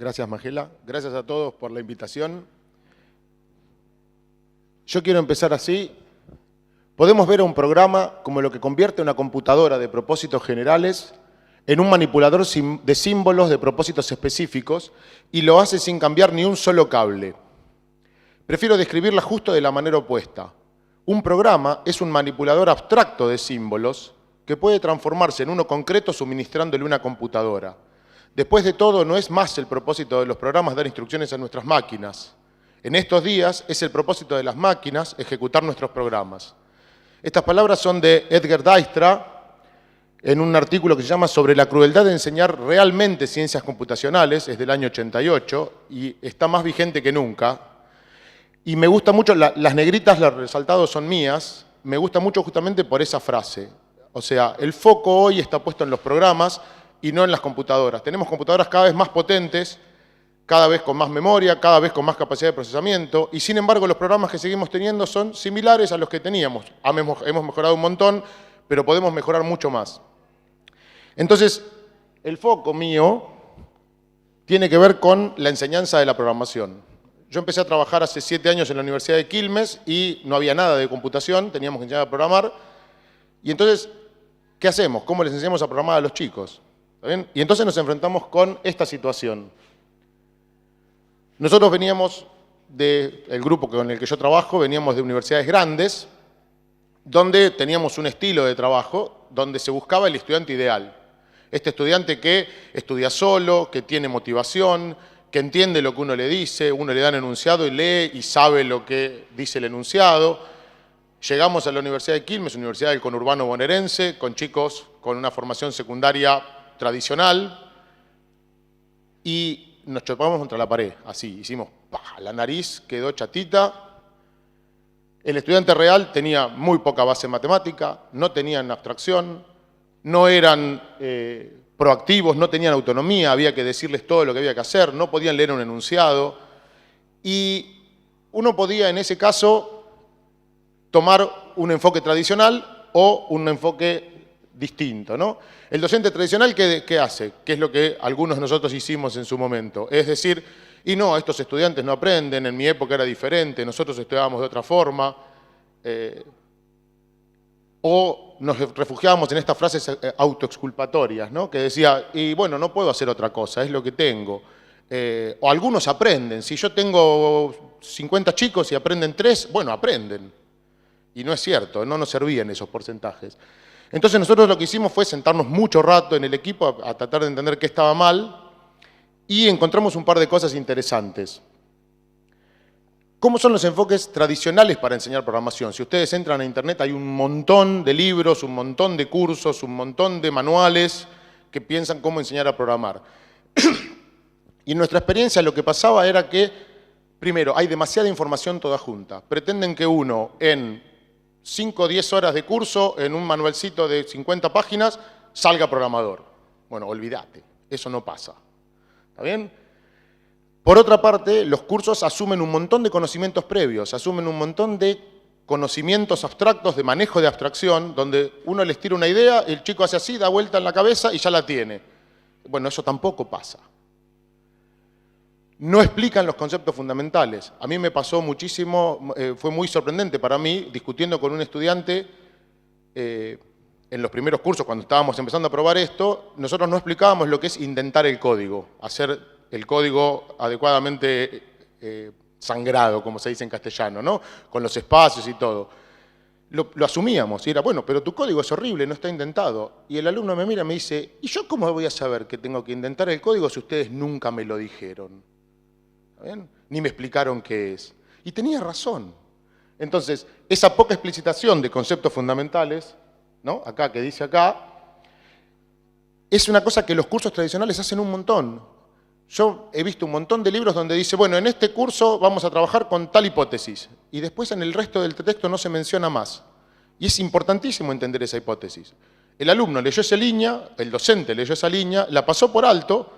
Gracias, Magela. Gracias a todos por la invitación. Yo quiero empezar así. Podemos ver a un programa como lo que convierte una computadora de propósitos generales en un manipulador de símbolos de propósitos específicos y lo hace sin cambiar ni un solo cable. Prefiero describirla justo de la manera opuesta. Un programa es un manipulador abstracto de símbolos que puede transformarse en uno concreto suministrándole una computadora. Después de todo, no es más el propósito de los programas dar instrucciones a nuestras máquinas. En estos días es el propósito de las máquinas ejecutar nuestros programas. Estas palabras son de Edgar Dijkstra en un artículo que se llama Sobre la crueldad de enseñar realmente ciencias computacionales, es del año 88 y está más vigente que nunca. Y me gusta mucho, las negritas, los resaltados son mías, me gusta mucho justamente por esa frase. O sea, el foco hoy está puesto en los programas y no en las computadoras. Tenemos computadoras cada vez más potentes, cada vez con más memoria, cada vez con más capacidad de procesamiento, y sin embargo los programas que seguimos teniendo son similares a los que teníamos. Hemos mejorado un montón, pero podemos mejorar mucho más. Entonces, el foco mío tiene que ver con la enseñanza de la programación. Yo empecé a trabajar hace 7 años en la Universidad de Quilmes y no había nada de computación, teníamos que enseñar a programar. Y entonces, ¿qué hacemos? ¿Cómo les enseñamos a programar a los chicos? ¿Está bien? Y entonces nos enfrentamos con esta situación. Nosotros veníamos del grupo con el que yo trabajo, veníamos de universidades grandes, donde teníamos un estilo de trabajo, donde se buscaba el estudiante ideal. Este estudiante que estudia solo, que tiene motivación, que entiende lo que uno le dice, uno le da un enunciado y lee y sabe lo que dice el enunciado. Llegamos a la Universidad de Quilmes, Universidad del Conurbano Bonaerense, con chicos con una formación secundaria tradicional, y nos chocamos contra la pared, así, hicimos ¡pah! La nariz quedó chatita. El estudiante real tenía muy poca base en matemática, no tenían abstracción, no eran proactivos, no tenían autonomía, había que decirles todo lo que había que hacer, no podían leer un enunciado, y uno podía en ese caso tomar un enfoque tradicional o un enfoque distinto, ¿no? El docente tradicional, ¿qué hace? ¿Qué es lo que algunos de nosotros hicimos en su momento? Es decir, y no, estos estudiantes no aprenden, en mi época era diferente, nosotros estudiábamos de otra forma, o nos refugiábamos en estas frases autoexculpatorias, ¿no? Que decía, y bueno, no puedo hacer otra cosa, es lo que tengo. O algunos aprenden, si yo tengo 50 chicos y aprenden 3, bueno, aprenden. Y no es cierto, no nos servían esos porcentajes. Entonces nosotros lo que hicimos fue sentarnos mucho rato en el equipo a tratar de entender qué estaba mal y encontramos un par de cosas interesantes. ¿Cómo son los enfoques tradicionales para enseñar programación? Si ustedes entran a internet hay un montón de libros, un montón de cursos, un montón de manuales que piensan cómo enseñar a programar. Y en nuestra experiencia lo que pasaba era que, primero, hay demasiada información toda junta. Pretenden que uno en 5 o 10 horas de curso, en un manualcito de 50 páginas, salga programador. Bueno, olvídate, eso no pasa. ¿Está bien? Por otra parte, los cursos asumen un montón de conocimientos previos, asumen un montón de conocimientos abstractos, de manejo de abstracción, donde uno les tira una idea, el chico hace así, da vuelta en la cabeza y ya la tiene. Bueno, eso tampoco pasa. No explican los conceptos fundamentales. A mí me pasó muchísimo, fue muy sorprendente para mí, discutiendo con un estudiante en los primeros cursos, cuando estábamos empezando a probar esto, nosotros no explicábamos lo que es indentar el código, hacer el código adecuadamente sangrado, como se dice en castellano, ¿no? Con los espacios y todo. Lo asumíamos y era, bueno, pero tu código es horrible, no está indentado. Y el alumno me mira y me dice, ¿y yo cómo voy a saber que tengo que indentar el código si ustedes nunca me lo dijeron? ¿Bien? Ni me explicaron qué es. Y tenía razón. Entonces, esa poca explicitación de conceptos fundamentales, ¿no? Acá, que dice acá, es una cosa que los cursos tradicionales hacen un montón. Yo he visto un montón de libros donde dice, bueno, en este curso vamos a trabajar con tal hipótesis. Y después en el resto del texto no se menciona más. Y es importantísimo entender esa hipótesis. El alumno leyó esa línea, el docente leyó esa línea, la pasó por alto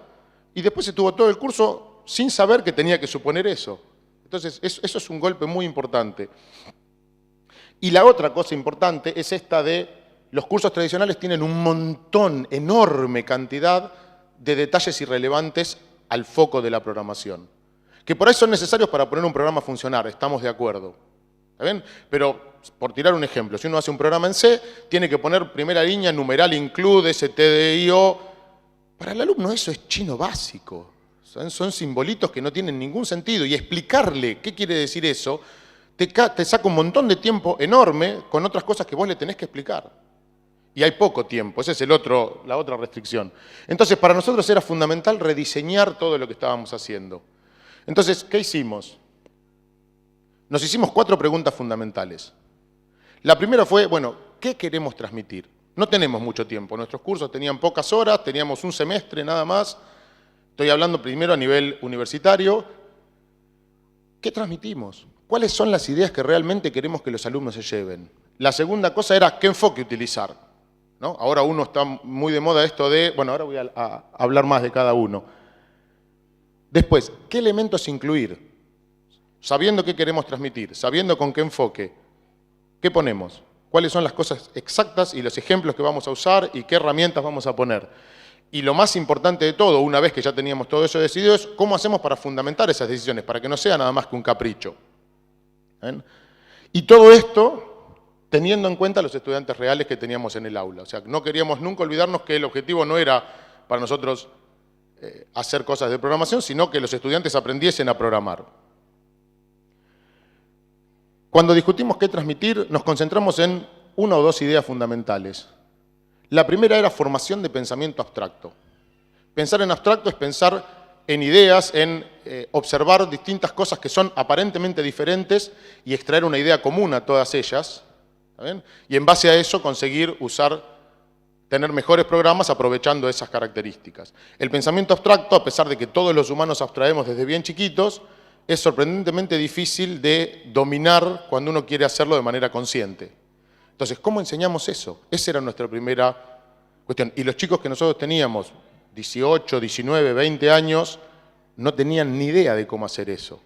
y después estuvo todo el curso sin saber que tenía que suponer eso. Entonces, eso es un golpe muy importante. Y la otra cosa importante es esta de los cursos tradicionales tienen un montón, enorme cantidad de detalles irrelevantes al foco de la programación. Que por ahí son necesarios para poner un programa a funcionar, estamos de acuerdo. ¿Está bien? Pero, por tirar un ejemplo, si uno hace un programa en C, tiene que poner primera línea, numeral, include, stdio. Para el alumno eso es chino básico. Son simbolitos que no tienen ningún sentido. Y explicarle qué quiere decir eso, te saca un montón de tiempo enorme con otras cosas que vos le tenés que explicar. Y hay poco tiempo, esa es la otra restricción. Entonces, para nosotros era fundamental rediseñar todo lo que estábamos haciendo. Entonces, ¿qué hicimos? Nos hicimos 4 preguntas fundamentales. La primera fue, bueno, ¿qué queremos transmitir? No tenemos mucho tiempo, nuestros cursos tenían pocas horas, teníamos un semestre nada más. Estoy hablando primero a nivel universitario. ¿Qué transmitimos? ¿Cuáles son las ideas que realmente queremos que los alumnos se lleven? La segunda cosa era, ¿qué enfoque utilizar? ¿No? Ahora uno está muy de moda esto de, bueno, ahora voy a hablar más de cada uno. Después, ¿qué elementos incluir? Sabiendo qué queremos transmitir, sabiendo con qué enfoque, ¿qué ponemos? ¿Cuáles son las cosas exactas y los ejemplos que vamos a usar y qué herramientas vamos a poner? Y lo más importante de todo, una vez que ya teníamos todo eso decidido, es cómo hacemos para fundamentar esas decisiones, para que no sea nada más que un capricho. ¿Ven? Y todo esto teniendo en cuenta los estudiantes reales que teníamos en el aula. O sea, no queríamos nunca olvidarnos que el objetivo no era para nosotros hacer cosas de programación, sino que los estudiantes aprendiesen a programar. Cuando discutimos qué transmitir, nos concentramos en 1 o 2 ideas fundamentales. La primera era formación de pensamiento abstracto. Pensar en abstracto es pensar en ideas, en observar distintas cosas que son aparentemente diferentes y extraer una idea común a todas ellas. ¿Está bien? Y en base a eso conseguir tener mejores programas aprovechando esas características. El pensamiento abstracto, a pesar de que todos los humanos abstraemos desde bien chiquitos, es sorprendentemente difícil de dominar cuando uno quiere hacerlo de manera consciente. Entonces, ¿cómo enseñamos eso? Esa era nuestra primera cuestión. Y los chicos que nosotros teníamos, 18, 19, 20 años, no tenían ni idea de cómo hacer eso.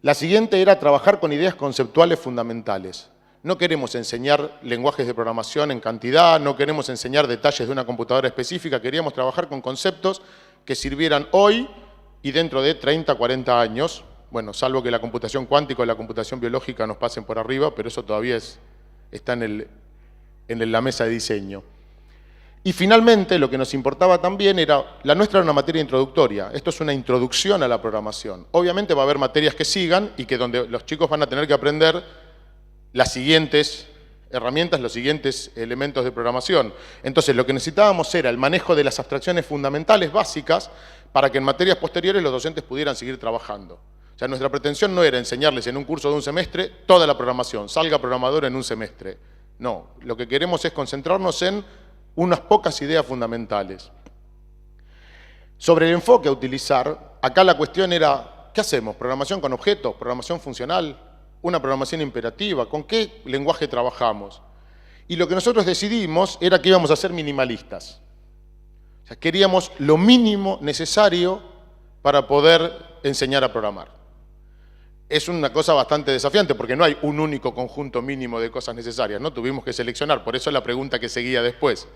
La siguiente era trabajar con ideas conceptuales fundamentales. No queremos enseñar lenguajes de programación en cantidad, no queremos enseñar detalles de una computadora específica, queríamos trabajar con conceptos que sirvieran hoy y dentro de 30, 40 años, bueno, salvo que la computación cuántica o la computación biológica nos pasen por arriba, pero eso todavía está en la mesa de diseño. Y finalmente, lo que nos importaba también era, la nuestra era una materia introductoria, esto es una introducción a la programación. Obviamente va a haber materias que sigan y que donde los chicos van a tener que aprender las siguientes herramientas, los siguientes elementos de programación. Entonces, lo que necesitábamos era el manejo de las abstracciones fundamentales básicas para que en materias posteriores los docentes pudieran seguir trabajando. O sea, nuestra pretensión no era enseñarles en un curso de un semestre toda la programación, salga programador en un semestre. No, lo que queremos es concentrarnos en unas pocas ideas fundamentales. Sobre el enfoque a utilizar, acá la cuestión era, ¿qué hacemos? ¿Programación con objetos? ¿Programación funcional? ¿Una programación imperativa? ¿Con qué lenguaje trabajamos? Y lo que nosotros decidimos era que íbamos a ser minimalistas. O sea, queríamos lo mínimo necesario para poder enseñar a programar. Es una cosa bastante desafiante porque no hay un único conjunto mínimo de cosas necesarias, ¿no? Tuvimos que seleccionar, por eso es la pregunta que seguía después.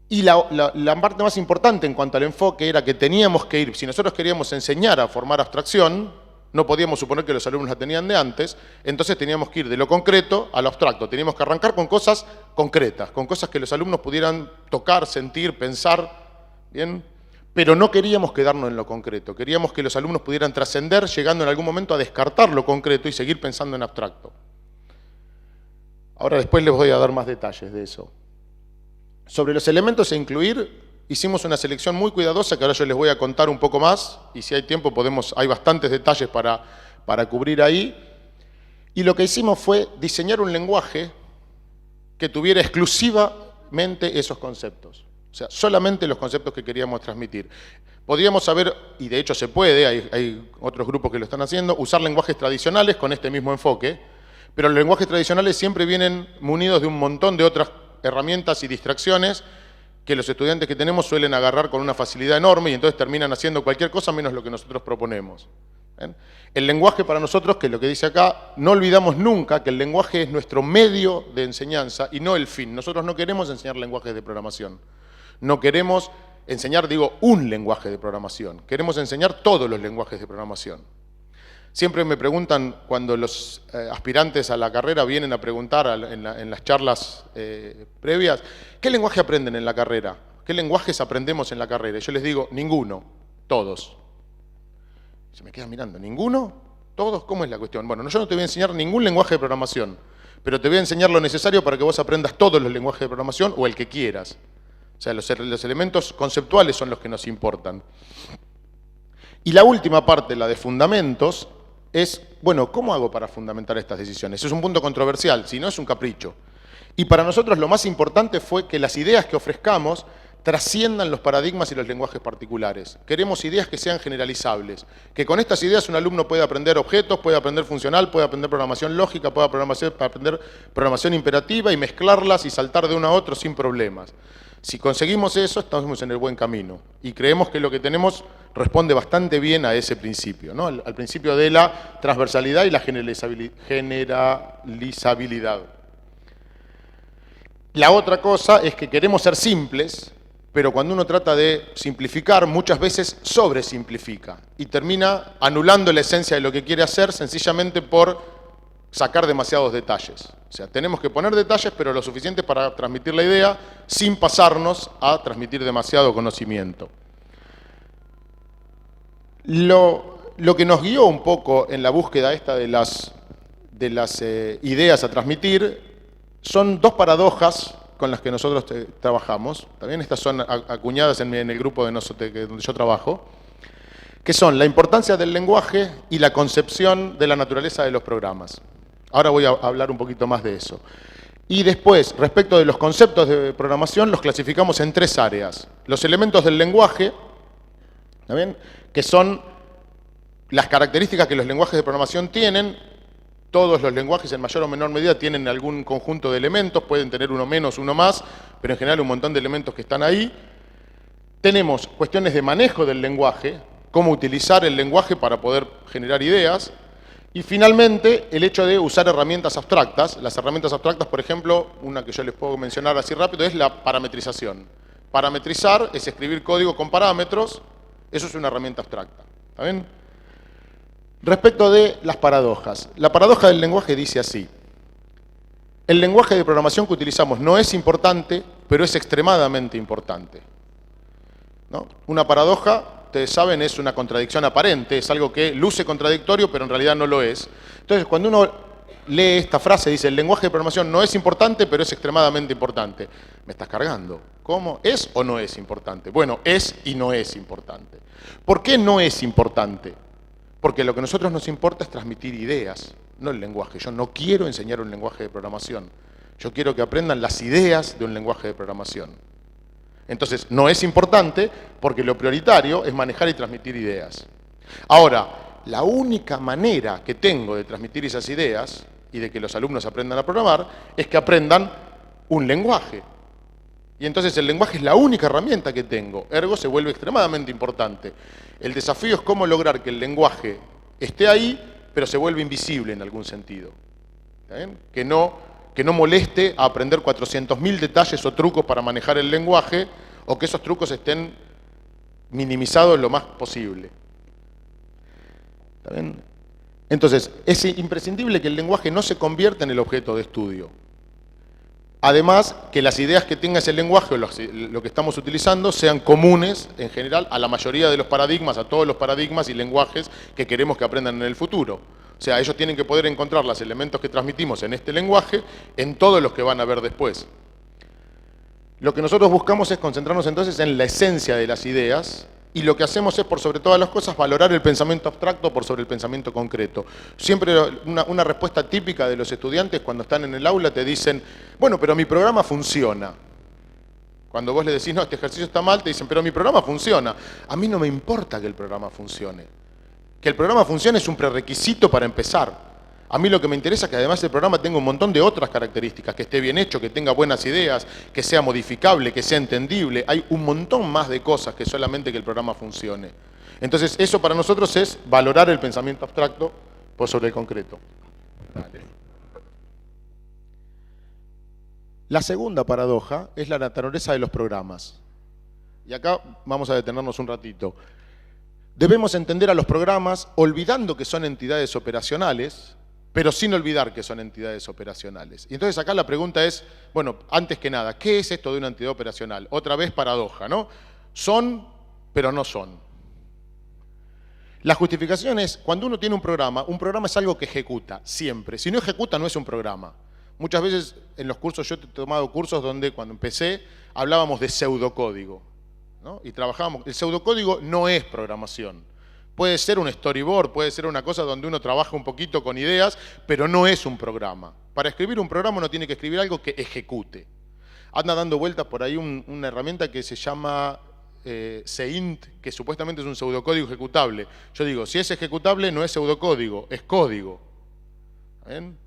Y la parte más importante en cuanto al enfoque era que teníamos que ir, si nosotros queríamos enseñar a formar abstracción, no podíamos suponer que los alumnos la tenían de antes, entonces teníamos que ir de lo concreto a lo abstracto. Teníamos que arrancar con cosas concretas, con cosas que los alumnos pudieran tocar, sentir, pensar, ¿bien? Pero no queríamos quedarnos en lo concreto, queríamos que los alumnos pudieran trascender, llegando en algún momento a descartar lo concreto y seguir pensando en abstracto. Ahora después les voy a dar más detalles de eso. Sobre los elementos a incluir, hicimos una selección muy cuidadosa que ahora yo les voy a contar un poco más y si hay tiempo hay bastantes detalles para cubrir ahí. Y lo que hicimos fue diseñar un lenguaje que tuviera exclusivamente esos conceptos. O sea, solamente los conceptos que queríamos transmitir. Podríamos saber, y de hecho se puede, hay otros grupos que lo están haciendo, usar lenguajes tradicionales con este mismo enfoque, pero los lenguajes tradicionales siempre vienen munidos de un montón de otras herramientas y distracciones que los estudiantes que tenemos suelen agarrar con una facilidad enorme y entonces terminan haciendo cualquier cosa menos lo que nosotros proponemos. ¿Ven? El lenguaje para nosotros, que es lo que dice acá, no olvidamos nunca que el lenguaje es nuestro medio de enseñanza y no el fin. Nosotros no queremos enseñar lenguajes de programación. No queremos enseñar, digo, un lenguaje de programación. Queremos enseñar todos los lenguajes de programación. Siempre me preguntan, cuando los aspirantes a la carrera vienen a preguntar en las charlas previas, ¿qué lenguaje aprenden en la carrera? ¿Qué lenguajes aprendemos en la carrera? Y yo les digo, ninguno, todos. Se me quedan mirando, ¿ninguno? ¿Todos? ¿Cómo es la cuestión? Bueno, yo no te voy a enseñar ningún lenguaje de programación, pero te voy a enseñar lo necesario para que vos aprendas todos los lenguajes de programación o el que quieras. O sea, los elementos conceptuales son los que nos importan. Y la última parte, la de fundamentos, es, bueno, ¿cómo hago para fundamentar estas decisiones? Es un punto controversial, si no es un capricho. Y para nosotros lo más importante fue que las ideas que ofrezcamos trasciendan los paradigmas y los lenguajes particulares. Queremos ideas que sean generalizables, que con estas ideas un alumno pueda aprender objetos, pueda aprender funcional, pueda aprender programación lógica, pueda aprender programación imperativa y mezclarlas y saltar de uno a otro sin problemas. Si conseguimos eso, estamos en el buen camino. Y creemos que lo que tenemos responde bastante bien a ese principio, ¿no? Al principio de la transversalidad y la generalizabilidad. La otra cosa es que queremos ser simples, pero cuando uno trata de simplificar, muchas veces sobresimplifica y termina anulando la esencia de lo que quiere hacer sencillamente por sacar demasiados detalles. O sea, tenemos que poner detalles, pero lo suficiente para transmitir la idea sin pasarnos a transmitir demasiado conocimiento. Lo que nos guió un poco en la búsqueda esta de las ideas a transmitir son dos paradojas con las que nosotros trabajamos. También estas son acuñadas en el grupo donde yo trabajo, que son la importancia del lenguaje y la concepción de la naturaleza de los programas. Ahora voy a hablar un poquito más de eso. Y después, respecto de los conceptos de programación, los clasificamos en tres áreas. Los elementos del lenguaje, ¿está bien?, que son las características que los lenguajes de programación tienen. Todos los lenguajes, en mayor o menor medida, tienen algún conjunto de elementos, pueden tener uno menos, uno más, pero en general un montón de elementos que están ahí. Tenemos cuestiones de manejo del lenguaje, cómo utilizar el lenguaje para poder generar ideas. Y finalmente, el hecho de usar herramientas abstractas. Las herramientas abstractas, por ejemplo, una que yo les puedo mencionar así rápido, es la parametrización. Parametrizar es escribir código con parámetros, eso es una herramienta abstracta. ¿Está bien? Respecto de las paradojas. La paradoja del lenguaje dice así: el lenguaje de programación que utilizamos no es importante, pero es extremadamente importante, ¿no? Una paradoja, ustedes saben, es una contradicción aparente, es algo que luce contradictorio, pero en realidad no lo es. Entonces, cuando uno lee esta frase, dice, el lenguaje de programación no es importante, pero es extremadamente importante. Me estás cargando. ¿Cómo? ¿Es o no es importante? Bueno, es y no es importante. ¿Por qué no es importante? Porque lo que a nosotros nos importa es transmitir ideas, no el lenguaje. Yo no quiero enseñar un lenguaje de programación. Yo quiero que aprendan las ideas de un lenguaje de programación. Entonces, no es importante porque lo prioritario es manejar y transmitir ideas. Ahora, la única manera que tengo de transmitir esas ideas y de que los alumnos aprendan a programar es que aprendan un lenguaje. Y entonces el lenguaje es la única herramienta que tengo, ergo se vuelve extremadamente importante. El desafío es cómo lograr que el lenguaje esté ahí, pero se vuelve invisible en algún sentido. ¿Está bien? Que no moleste a aprender 400.000 detalles o trucos para manejar el lenguaje, o que esos trucos estén minimizados lo más posible. ¿Está bien? Entonces, es imprescindible que el lenguaje no se convierta en el objeto de estudio. Además, que las ideas que tenga ese lenguaje o lo que estamos utilizando sean comunes, en general, a la mayoría de los paradigmas, a todos los paradigmas y lenguajes que queremos que aprendan en el futuro. O sea, ellos tienen que poder encontrar los elementos que transmitimos en este lenguaje en todos los que van a ver después. Lo que nosotros buscamos es concentrarnos entonces en la esencia de las ideas, y lo que hacemos es, por sobre todas las cosas, valorar el pensamiento abstracto por sobre el pensamiento concreto. Siempre una respuesta típica de los estudiantes cuando están en el aula te dicen, bueno, pero mi programa funciona. Cuando vos le decís, no, este ejercicio está mal, te dicen, pero mi programa funciona. A mí no me importa que el programa funcione. Que el programa funcione es un prerequisito para empezar. A mí lo que me interesa es que además el programa tenga un montón de otras características, que esté bien hecho, que tenga buenas ideas, que sea modificable, que sea entendible. Hay un montón más de cosas que solamente que el programa funcione. Entonces, eso para nosotros es valorar el pensamiento abstracto por sobre el concreto. Dale. La segunda paradoja es la naturaleza de los programas. y acá vamos a detenernos un ratito, debemos entender a los programas olvidando que son entidades operacionales, pero sin olvidar que son entidades operacionales. Y entonces acá la pregunta es, bueno, antes que nada, ¿qué es esto de una entidad operacional? Otra vez paradoja, ¿no? Son, pero no son. La justificación es, cuando uno tiene un programa es algo que ejecuta, siempre. Si no ejecuta, no es un programa. Muchas veces en los cursos, yo he tomado cursos donde cuando empecé hablábamos de pseudocódigo, ¿no? Y trabajábamos, el pseudocódigo no es programación. Puede ser un storyboard, puede ser una cosa donde uno trabaja un poquito con ideas, pero no es un programa. Para escribir un programa uno tiene que escribir algo que ejecute. Anda dando vueltas por ahí una herramienta que se llama Seint, que supuestamente es un pseudocódigo ejecutable. Yo digo, si es ejecutable no es pseudocódigo, es código. ¿Ven?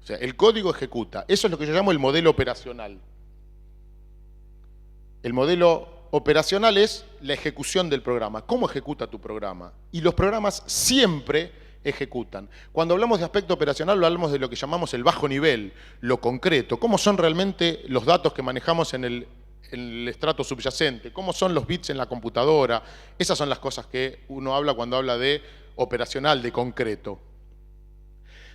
O sea, el código ejecuta. Eso es lo que yo llamo el modelo operacional. El modelo operacional es la ejecución del programa. ¿Cómo ejecuta tu programa? Y los programas siempre ejecutan. Cuando hablamos de aspecto operacional, hablamos de lo que llamamos el bajo nivel, lo concreto. ¿Cómo son realmente los datos que manejamos en el estrato subyacente? ¿Cómo son los bits en la computadora? Esas son las cosas que uno habla cuando habla de operacional, de concreto.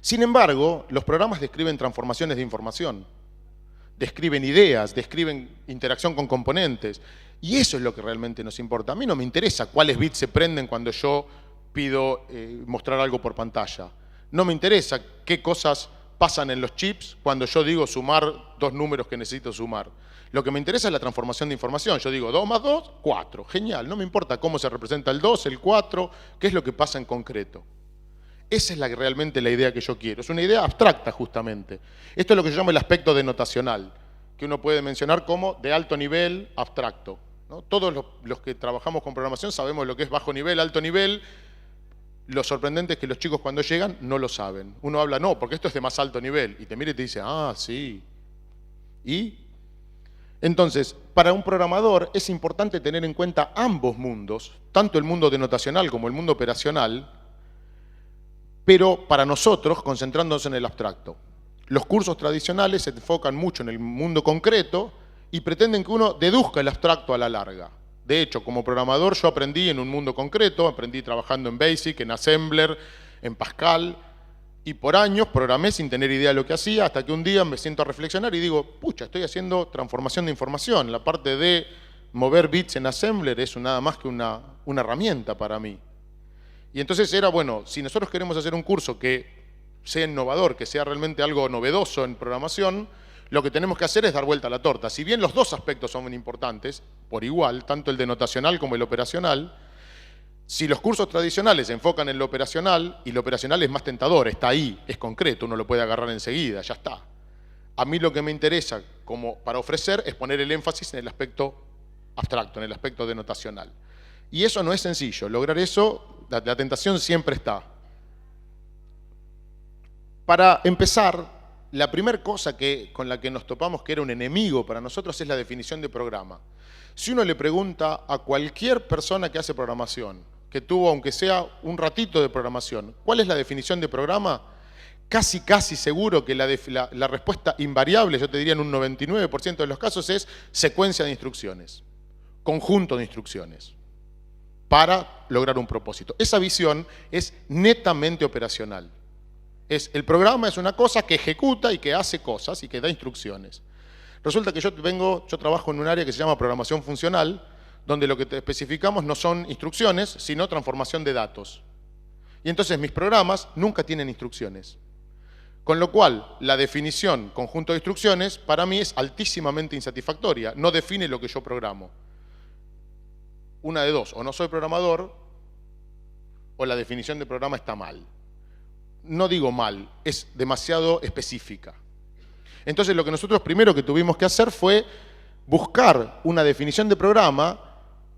Sin embargo, los programas describen transformaciones de información, describen ideas, describen interacción con componentes, y eso es lo que realmente nos importa. A mí no me interesa cuáles bits se prenden cuando yo pido mostrar algo por pantalla. No me interesa qué cosas pasan en los chips cuando yo digo sumar dos números que necesito sumar. Lo que me interesa es la transformación de información. Yo digo 2 más 2, 4. Genial, no me importa cómo se representa el 2, el 4, qué es lo que pasa en concreto. Esa es realmente la idea que yo quiero. Es una idea abstracta, justamente. Esto es lo que yo llamo el aspecto denotacional, que uno puede mencionar como de alto nivel abstracto, ¿no? Todos los que trabajamos con programación sabemos lo que es bajo nivel, alto nivel. Lo sorprendente es que los chicos cuando llegan no lo saben. Uno habla, no, porque esto es de más alto nivel. Y te mira y te dice, ah, sí. ¿Y? Entonces, para un programador es importante tener en cuenta ambos mundos, tanto el mundo denotacional como el mundo operacional, pero para nosotros concentrándonos en el abstracto. Los cursos tradicionales se enfocan mucho en el mundo concreto y pretenden que uno deduzca el abstracto a la larga. De hecho, como programador yo aprendí en un mundo concreto, aprendí trabajando en BASIC, en Assembler, en Pascal, y por años programé sin tener idea de lo que hacía, hasta que un día me siento a reflexionar y digo, pucha, estoy haciendo transformación de información. La parte de mover bits en Assembler es nada más que una herramienta para mí. Y entonces era, bueno, si nosotros queremos hacer un curso que sea innovador, que sea realmente algo novedoso en programación, lo que tenemos que hacer es dar vuelta a la torta. Si bien los dos aspectos son muy importantes, por igual, tanto el denotacional como el operacional, si los cursos tradicionales se enfocan en lo operacional, y lo operacional es más tentador, está ahí, es concreto, uno lo puede agarrar enseguida, ya está. A mí lo que me interesa como para ofrecer es poner el énfasis en el aspecto abstracto, en el aspecto denotacional. Y eso no es sencillo, lograr eso, la tentación siempre está. Para empezar, la primera cosa con la que nos topamos que era un enemigo para nosotros es la definición de programa. Si uno le pregunta a cualquier persona que hace programación, que tuvo aunque sea un ratito de programación, ¿cuál es la definición de programa? Casi seguro que la respuesta invariable, yo te diría en un 99% de los casos, es secuencia de instrucciones, conjunto de instrucciones, para lograr un propósito. Esa visión es netamente operacional. El programa es una cosa que ejecuta y que hace cosas y que da instrucciones. Resulta que yo trabajo en un área que se llama programación funcional, donde lo que te especificamos no son instrucciones, sino transformación de datos. Y entonces mis programas nunca tienen instrucciones. Con lo cual, la definición conjunto de instrucciones para mí es altísimamente insatisfactoria, no define lo que yo programo. Una de dos, o no soy programador, o la definición de programa está mal. No digo mal, es demasiado específica. Entonces lo que nosotros primero que tuvimos que hacer fue buscar una definición de programa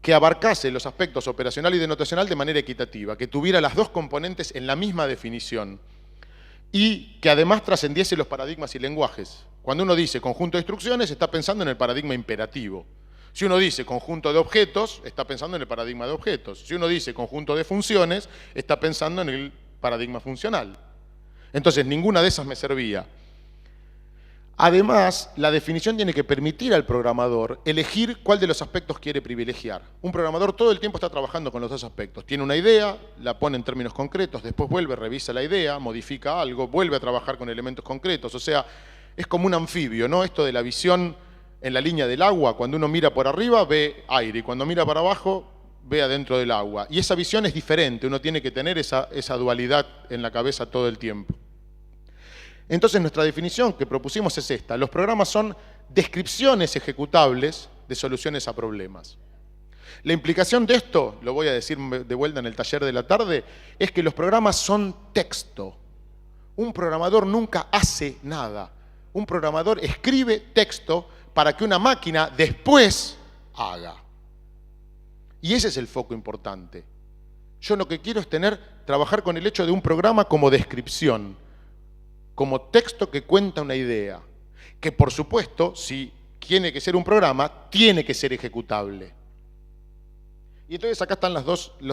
que abarcase los aspectos operacional y denotacional de manera equitativa, que tuviera las dos componentes en la misma definición y que además trascendiese los paradigmas y lenguajes. Cuando uno dice conjunto de instrucciones, está pensando en el paradigma imperativo. Si uno dice conjunto de objetos, está pensando en el paradigma de objetos. Si uno dice conjunto de funciones, está pensando en el paradigma funcional. Entonces, ninguna de esas me servía. Además, la definición tiene que permitir al programador elegir cuál de los aspectos quiere privilegiar. Un programador todo el tiempo está trabajando con los dos aspectos. Tiene una idea, la pone en términos concretos, después vuelve, revisa la idea, modifica algo, vuelve a trabajar con elementos concretos. O sea, es como un anfibio, ¿no? Esto de la visión en la línea del agua, cuando uno mira por arriba ve aire y cuando mira para abajo ve adentro del agua. Y esa visión es diferente, uno tiene que tener esa dualidad en la cabeza todo el tiempo. Entonces nuestra definición que propusimos es esta: los programas son descripciones ejecutables de soluciones a problemas. La implicación de esto, lo voy a decir de vuelta en el taller de la tarde, es que los programas son texto. Un programador nunca hace nada. Un programador escribe texto para que una máquina después haga. Y ese es el foco importante. Yo lo que quiero es trabajar con el hecho de un programa como descripción, como texto que cuenta una idea, que por supuesto, si tiene que ser un programa, tiene que ser ejecutable. Y entonces acá están los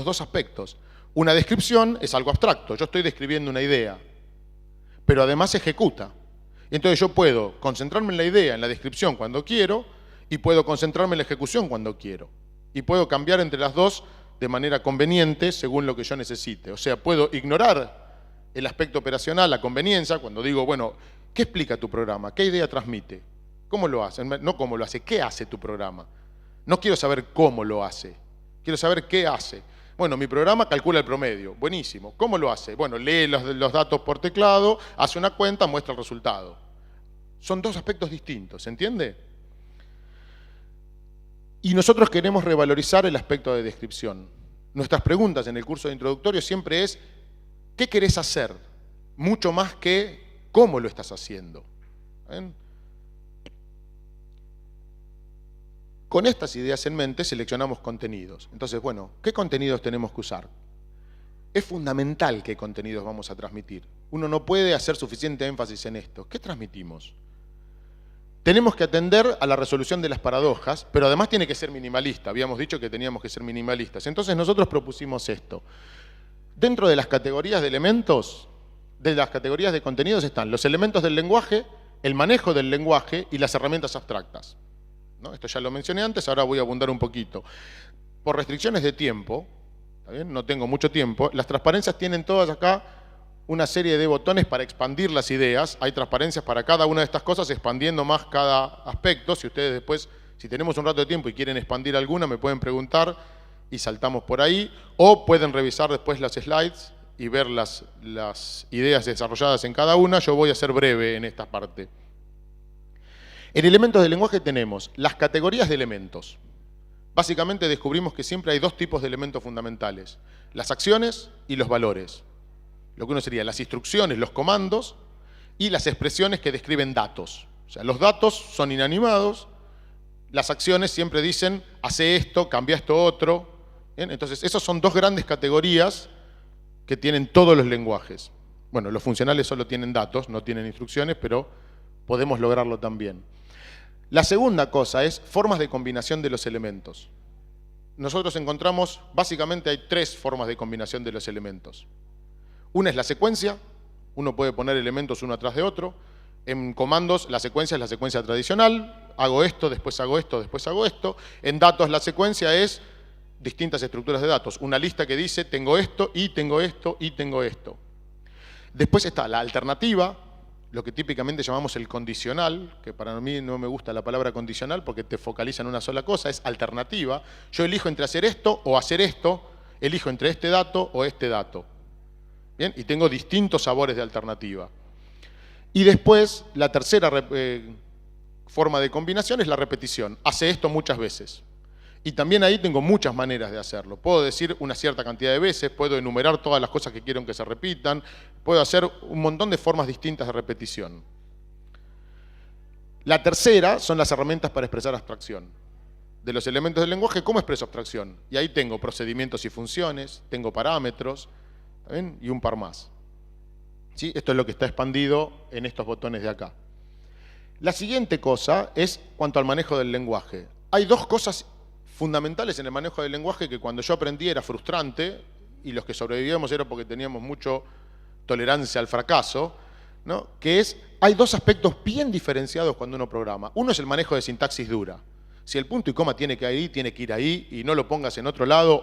dos aspectos. Una descripción es algo abstracto, yo estoy describiendo una idea, pero además ejecuta. Entonces yo puedo concentrarme en la idea, en la descripción cuando quiero, y puedo concentrarme en la ejecución cuando quiero. Y puedo cambiar entre las dos de manera conveniente según lo que yo necesite. O sea, puedo ignorar el aspecto operacional, la conveniencia, cuando digo, bueno, ¿qué explica tu programa? ¿Qué idea transmite? ¿Cómo lo hace? No cómo lo hace, ¿qué hace tu programa? No quiero saber cómo lo hace, quiero saber qué hace. Bueno, mi programa calcula el promedio, buenísimo. ¿Cómo lo hace? Bueno, lee los datos por teclado, hace una cuenta, muestra el resultado. Son dos aspectos distintos, ¿se entiende? Y nosotros queremos revalorizar el aspecto de descripción. Nuestras preguntas en el curso de introductorio siempre es: ¿qué querés hacer? Mucho más que cómo lo estás haciendo. ¿Ven? Con estas ideas en mente seleccionamos contenidos. Entonces, bueno, ¿qué contenidos tenemos que usar? Es fundamental qué contenidos vamos a transmitir. Uno no puede hacer suficiente énfasis en esto. ¿Qué transmitimos? Tenemos que atender a la resolución de las paradojas, pero además tiene que ser minimalista. Habíamos dicho que teníamos que ser minimalistas. Entonces nosotros propusimos esto. Dentro de las categorías de elementos, de las categorías de contenidos están los elementos del lenguaje, el manejo del lenguaje y las herramientas abstractas. ¿No? Esto ya lo mencioné antes, ahora voy a abundar un poquito. Por restricciones de tiempo, ¿está bien? No tengo mucho tiempo, las transparencias tienen todas acá una serie de botones para expandir las ideas. Hay transparencias para cada una de estas cosas, expandiendo más cada aspecto. Si ustedes después, si tenemos un rato de tiempo y quieren expandir alguna, me pueden preguntar y saltamos por ahí, o pueden revisar después las slides y ver las ideas desarrolladas en cada una. Yo voy a ser breve en esta parte. En elementos del lenguaje tenemos las categorías de elementos. Básicamente descubrimos que siempre hay dos tipos de elementos fundamentales: las acciones y los valores. Lo que uno sería las instrucciones, los comandos, y las expresiones que describen datos. O sea, los datos son inanimados, las acciones siempre dicen, hace esto, cambia esto otro. ¿Bien? Entonces, esas son dos grandes categorías que tienen todos los lenguajes. Bueno, los funcionales solo tienen datos, no tienen instrucciones, pero podemos lograrlo también. La segunda cosa es formas de combinación de los elementos. Nosotros encontramos, básicamente hay tres formas de combinación de los elementos. Una es la secuencia, uno puede poner elementos uno atrás de otro. En comandos la secuencia es la secuencia tradicional, hago esto, después hago esto, después hago esto. En datos la secuencia es distintas estructuras de datos, una lista que dice tengo esto y tengo esto y tengo esto. Después está la alternativa, lo que típicamente llamamos el condicional, que para mí no me gusta la palabra condicional porque te focaliza en una sola cosa, es alternativa. Yo elijo entre hacer esto o hacer esto, elijo entre este dato o este dato. ¿Bien? Y tengo distintos sabores de alternativa. Y después, la tercera forma de combinación es la repetición. Hace esto muchas veces. Y también ahí tengo muchas maneras de hacerlo. Puedo decir una cierta cantidad de veces, puedo enumerar todas las cosas que quiero que se repitan, puedo hacer un montón de formas distintas de repetición. La tercera son las herramientas para expresar abstracción. De los elementos del lenguaje, ¿cómo expreso abstracción? Y ahí tengo procedimientos y funciones, tengo parámetros, ¿ven? Y un par más. ¿Sí? Esto es lo que está expandido en estos botones de acá. La siguiente cosa es cuanto al manejo del lenguaje. Hay dos cosas fundamentales en el manejo del lenguaje que cuando yo aprendí era frustrante, y los que sobrevivíamos era porque teníamos mucha tolerancia al fracaso, ¿no? Que es, hay dos aspectos bien diferenciados cuando uno programa. Uno es el manejo de sintaxis dura. Si el punto y coma tiene que ir ahí y no lo pongas en otro lado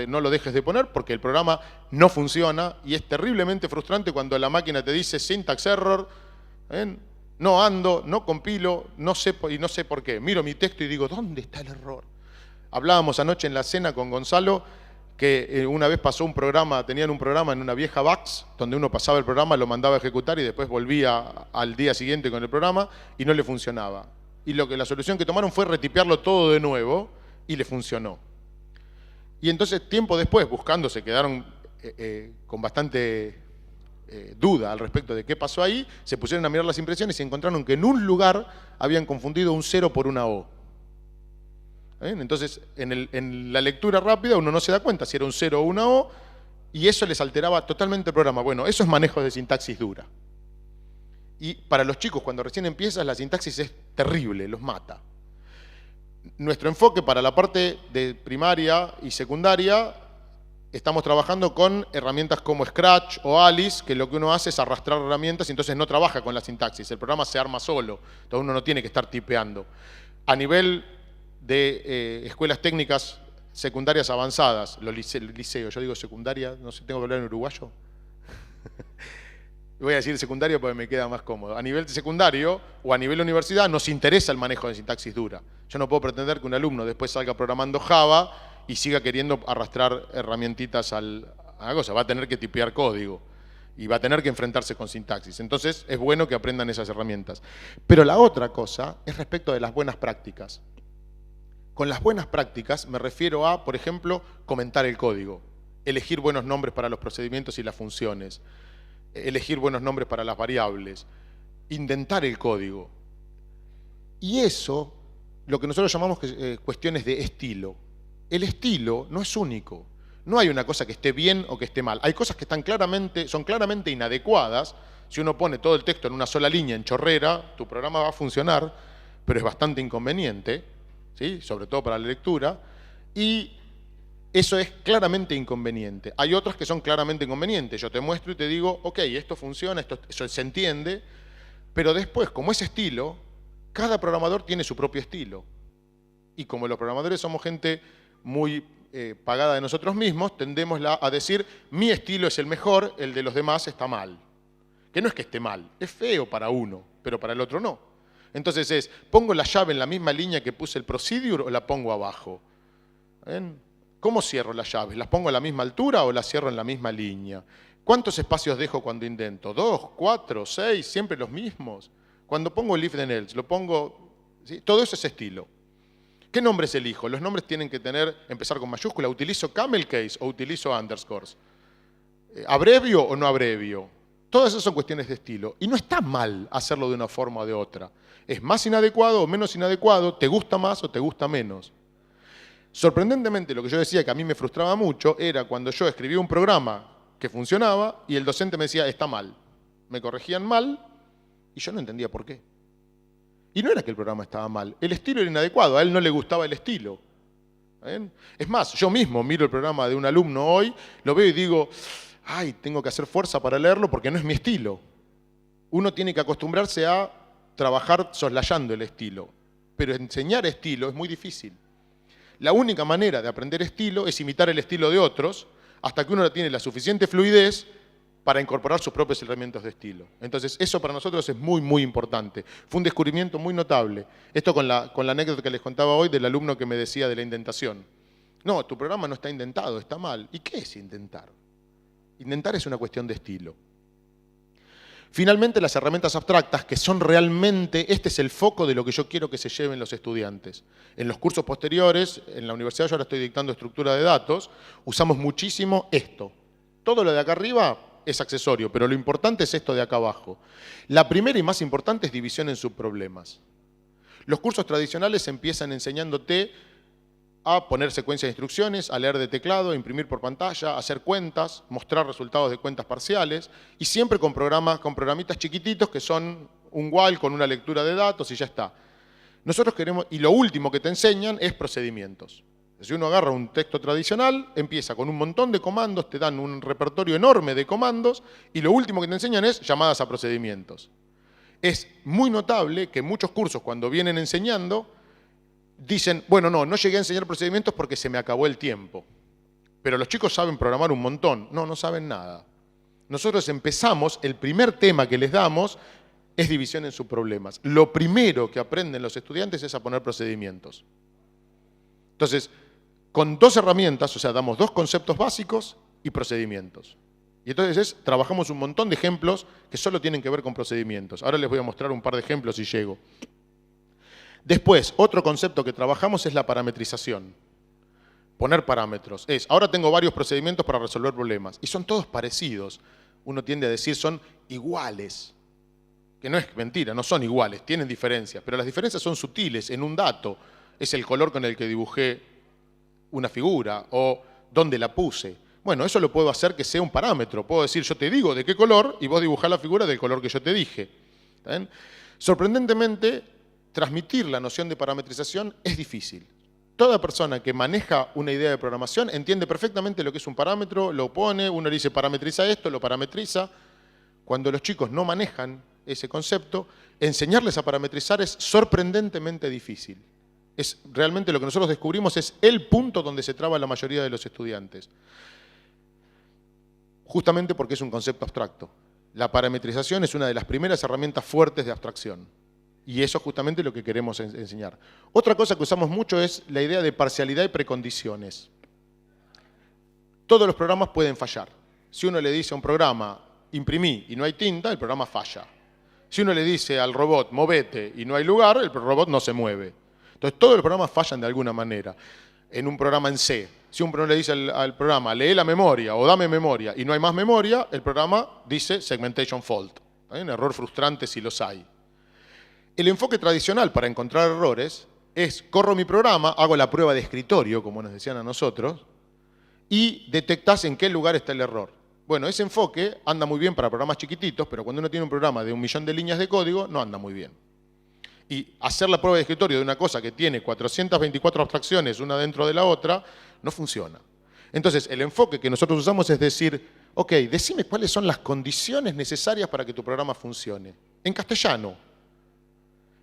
no lo dejes de poner porque el programa no funciona y es terriblemente frustrante cuando la máquina te dice syntax error, no ando, no compilo, no sé por qué. Miro mi texto y digo, ¿dónde está el error? Hablábamos anoche en la cena con Gonzalo que una vez pasó un programa, tenían un programa en una vieja VAX, donde uno pasaba el programa, lo mandaba a ejecutar y después volvía al día siguiente con el programa y no le funcionaba. Y la solución que tomaron fue retipearlo todo de nuevo y le funcionó. Y entonces, tiempo después, buscando, se quedaron con bastante duda al respecto de qué pasó ahí, se pusieron a mirar las impresiones y encontraron que en un lugar habían confundido un 0 por una O. Entonces, en la lectura rápida uno no se da cuenta si era un 0 o una O y eso les alteraba totalmente el programa. Bueno, eso es manejo de sintaxis dura. Y para los chicos, cuando recién empiezas, la sintaxis es terrible, los mata. Nuestro enfoque para la parte de primaria y secundaria, estamos trabajando con herramientas como Scratch o Alice, que lo que uno hace es arrastrar herramientas y entonces no trabaja con la sintaxis. El programa se arma solo, entonces uno no tiene que estar tipeando. A nivel de escuelas técnicas secundarias avanzadas, los liceos, yo digo secundaria, no sé, ¿tengo que hablar en uruguayo? Voy a decir secundario porque me queda más cómodo. A nivel secundario o a nivel universidad nos interesa el manejo de sintaxis dura. Yo no puedo pretender que un alumno después salga programando Java y siga queriendo arrastrar herramientitas a la cosa. Va a tener que tipear código y va a tener que enfrentarse con sintaxis. Entonces es bueno que aprendan esas herramientas. Pero la otra cosa es respecto de las buenas prácticas. Con las buenas prácticas me refiero a, por ejemplo, comentar el código, elegir buenos nombres para los procedimientos y las funciones, elegir buenos nombres para las variables, indentar el código. Y eso, lo que nosotros llamamos cuestiones de estilo. El estilo no es único. No hay una cosa que esté bien o que esté mal. Hay cosas que son claramente inadecuadas. Si uno pone todo el texto en una sola línea, en chorrera, tu programa va a funcionar, pero es bastante inconveniente, ¿sí? Sobre todo para la lectura. Y eso es claramente inconveniente. Hay otras que son claramente inconvenientes. Yo te muestro y te digo, ok, esto funciona, eso se entiende, pero después, como es estilo, cada programador tiene su propio estilo. Y como los programadores somos gente muy pagada de nosotros mismos, tendemos a decir, mi estilo es el mejor, el de los demás está mal. Que no es que esté mal, es feo para uno, pero para el otro no. Entonces ¿pongo la llave en la misma línea que puse el procedure o la pongo abajo? ¿Ven? ¿Cómo cierro las llaves? ¿Las pongo a la misma altura o las cierro en la misma línea? ¿Cuántos espacios dejo cuando indento? ¿2, 4, 6? ¿Siempre los mismos? Cuando pongo el if then else, lo pongo... ¿sí? Todo eso es estilo. ¿Qué nombres elijo? Los nombres tienen que empezar con mayúscula. ¿Utilizo camel case o utilizo underscores? ¿Abrevio o no abrevio? Todas esas son cuestiones de estilo. Y no está mal hacerlo de una forma o de otra. Es más inadecuado o menos inadecuado, te gusta más o te gusta menos. Sorprendentemente, lo que yo decía que a mí me frustraba mucho era cuando yo escribía un programa que funcionaba y el docente me decía, está mal. Me corregían mal y yo no entendía por qué. Y no era que el programa estaba mal, el estilo era inadecuado, a él no le gustaba el estilo. ¿Ven? Es más, yo mismo miro el programa de un alumno hoy, lo veo y digo, ay, tengo que hacer fuerza para leerlo porque no es mi estilo. Uno tiene que acostumbrarse a trabajar soslayando el estilo, pero enseñar estilo es muy difícil. La única manera de aprender estilo es imitar el estilo de otros hasta que uno tiene la suficiente fluidez para incorporar sus propios elementos de estilo. Entonces, eso para nosotros es muy, muy importante. Fue un descubrimiento muy notable. Esto con la anécdota que les contaba hoy del alumno que me decía de la indentación. No, tu programa no está indentado, está mal. ¿Y qué es indentar? Indentar es una cuestión de estilo. Finalmente, las herramientas abstractas, que son realmente, este es el foco de lo que yo quiero que se lleven los estudiantes. En los cursos posteriores, en la universidad yo ahora estoy dictando estructura de datos, usamos muchísimo esto. Todo lo de acá arriba es accesorio, pero lo importante es esto de acá abajo. La primera y más importante es división en subproblemas. Los cursos tradicionales empiezan enseñándote a poner secuencias de instrucciones, a leer de teclado, a imprimir por pantalla, a hacer cuentas, mostrar resultados de cuentas parciales y siempre con programitas chiquititos que son un while con una lectura de datos y ya está. Nosotros queremos, y lo último que te enseñan es procedimientos. Si uno agarra un texto tradicional, empieza con un montón de comandos, te dan un repertorio enorme de comandos y lo último que te enseñan es llamadas a procedimientos. Es muy notable que muchos cursos, cuando vienen enseñando, dicen, bueno, no llegué a enseñar procedimientos porque se me acabó el tiempo. Pero los chicos saben programar un montón. No saben nada. Nosotros empezamos, el primer tema que les damos es división en subproblemas. Lo primero que aprenden los estudiantes es a poner procedimientos. Entonces, con 2 herramientas, o sea, damos 2 conceptos básicos y procedimientos. Y entonces trabajamos un montón de ejemplos que solo tienen que ver con procedimientos. Ahora les voy a mostrar un par de ejemplos si llego. Después, otro concepto que trabajamos es la parametrización. Poner parámetros. Ahora tengo varios procedimientos para resolver problemas. Y son todos parecidos. Uno tiende a decir son iguales. Que no es mentira, no son iguales, tienen diferencias. Pero las diferencias son sutiles en un dato. Es el color con el que dibujé una figura o dónde la puse. Bueno, eso lo puedo hacer que sea un parámetro. Puedo decir, yo te digo de qué color y vos dibujás la figura del color que yo te dije. ¿Está bien? Sorprendentemente, transmitir la noción de parametrización es difícil. Toda persona que maneja una idea de programación entiende perfectamente lo que es un parámetro, lo pone, uno le dice parametriza esto, lo parametriza. Cuando los chicos no manejan ese concepto, enseñarles a parametrizar es sorprendentemente difícil. Realmente lo que nosotros descubrimos es el punto donde se traba la mayoría de los estudiantes. Justamente porque es un concepto abstracto. La parametrización es una de las primeras herramientas fuertes de abstracción. Y eso es justamente lo que queremos enseñar. Otra cosa que usamos mucho es la idea de parcialidad y precondiciones. Todos los programas pueden fallar. Si uno le dice a un programa, imprimí y no hay tinta, el programa falla. Si uno le dice al robot, movete y no hay lugar, el robot no se mueve. Entonces todos los programas fallan de alguna manera. En un programa en C, si uno le dice al programa, lee la memoria o dame memoria y no hay más memoria, el programa dice segmentation fault. ¿Hay un error frustrante si los hay? El enfoque tradicional para encontrar errores es, corro mi programa, hago la prueba de escritorio, como nos decían a nosotros, y detectás en qué lugar está el error. Bueno, ese enfoque anda muy bien para programas chiquititos, pero cuando uno tiene un programa de 1.000.000 de líneas de código, no anda muy bien. Y hacer la prueba de escritorio de una cosa que tiene 424 abstracciones una dentro de la otra, no funciona. Entonces, el enfoque que nosotros usamos es decir, ok, decime cuáles son las condiciones necesarias para que tu programa funcione. En castellano.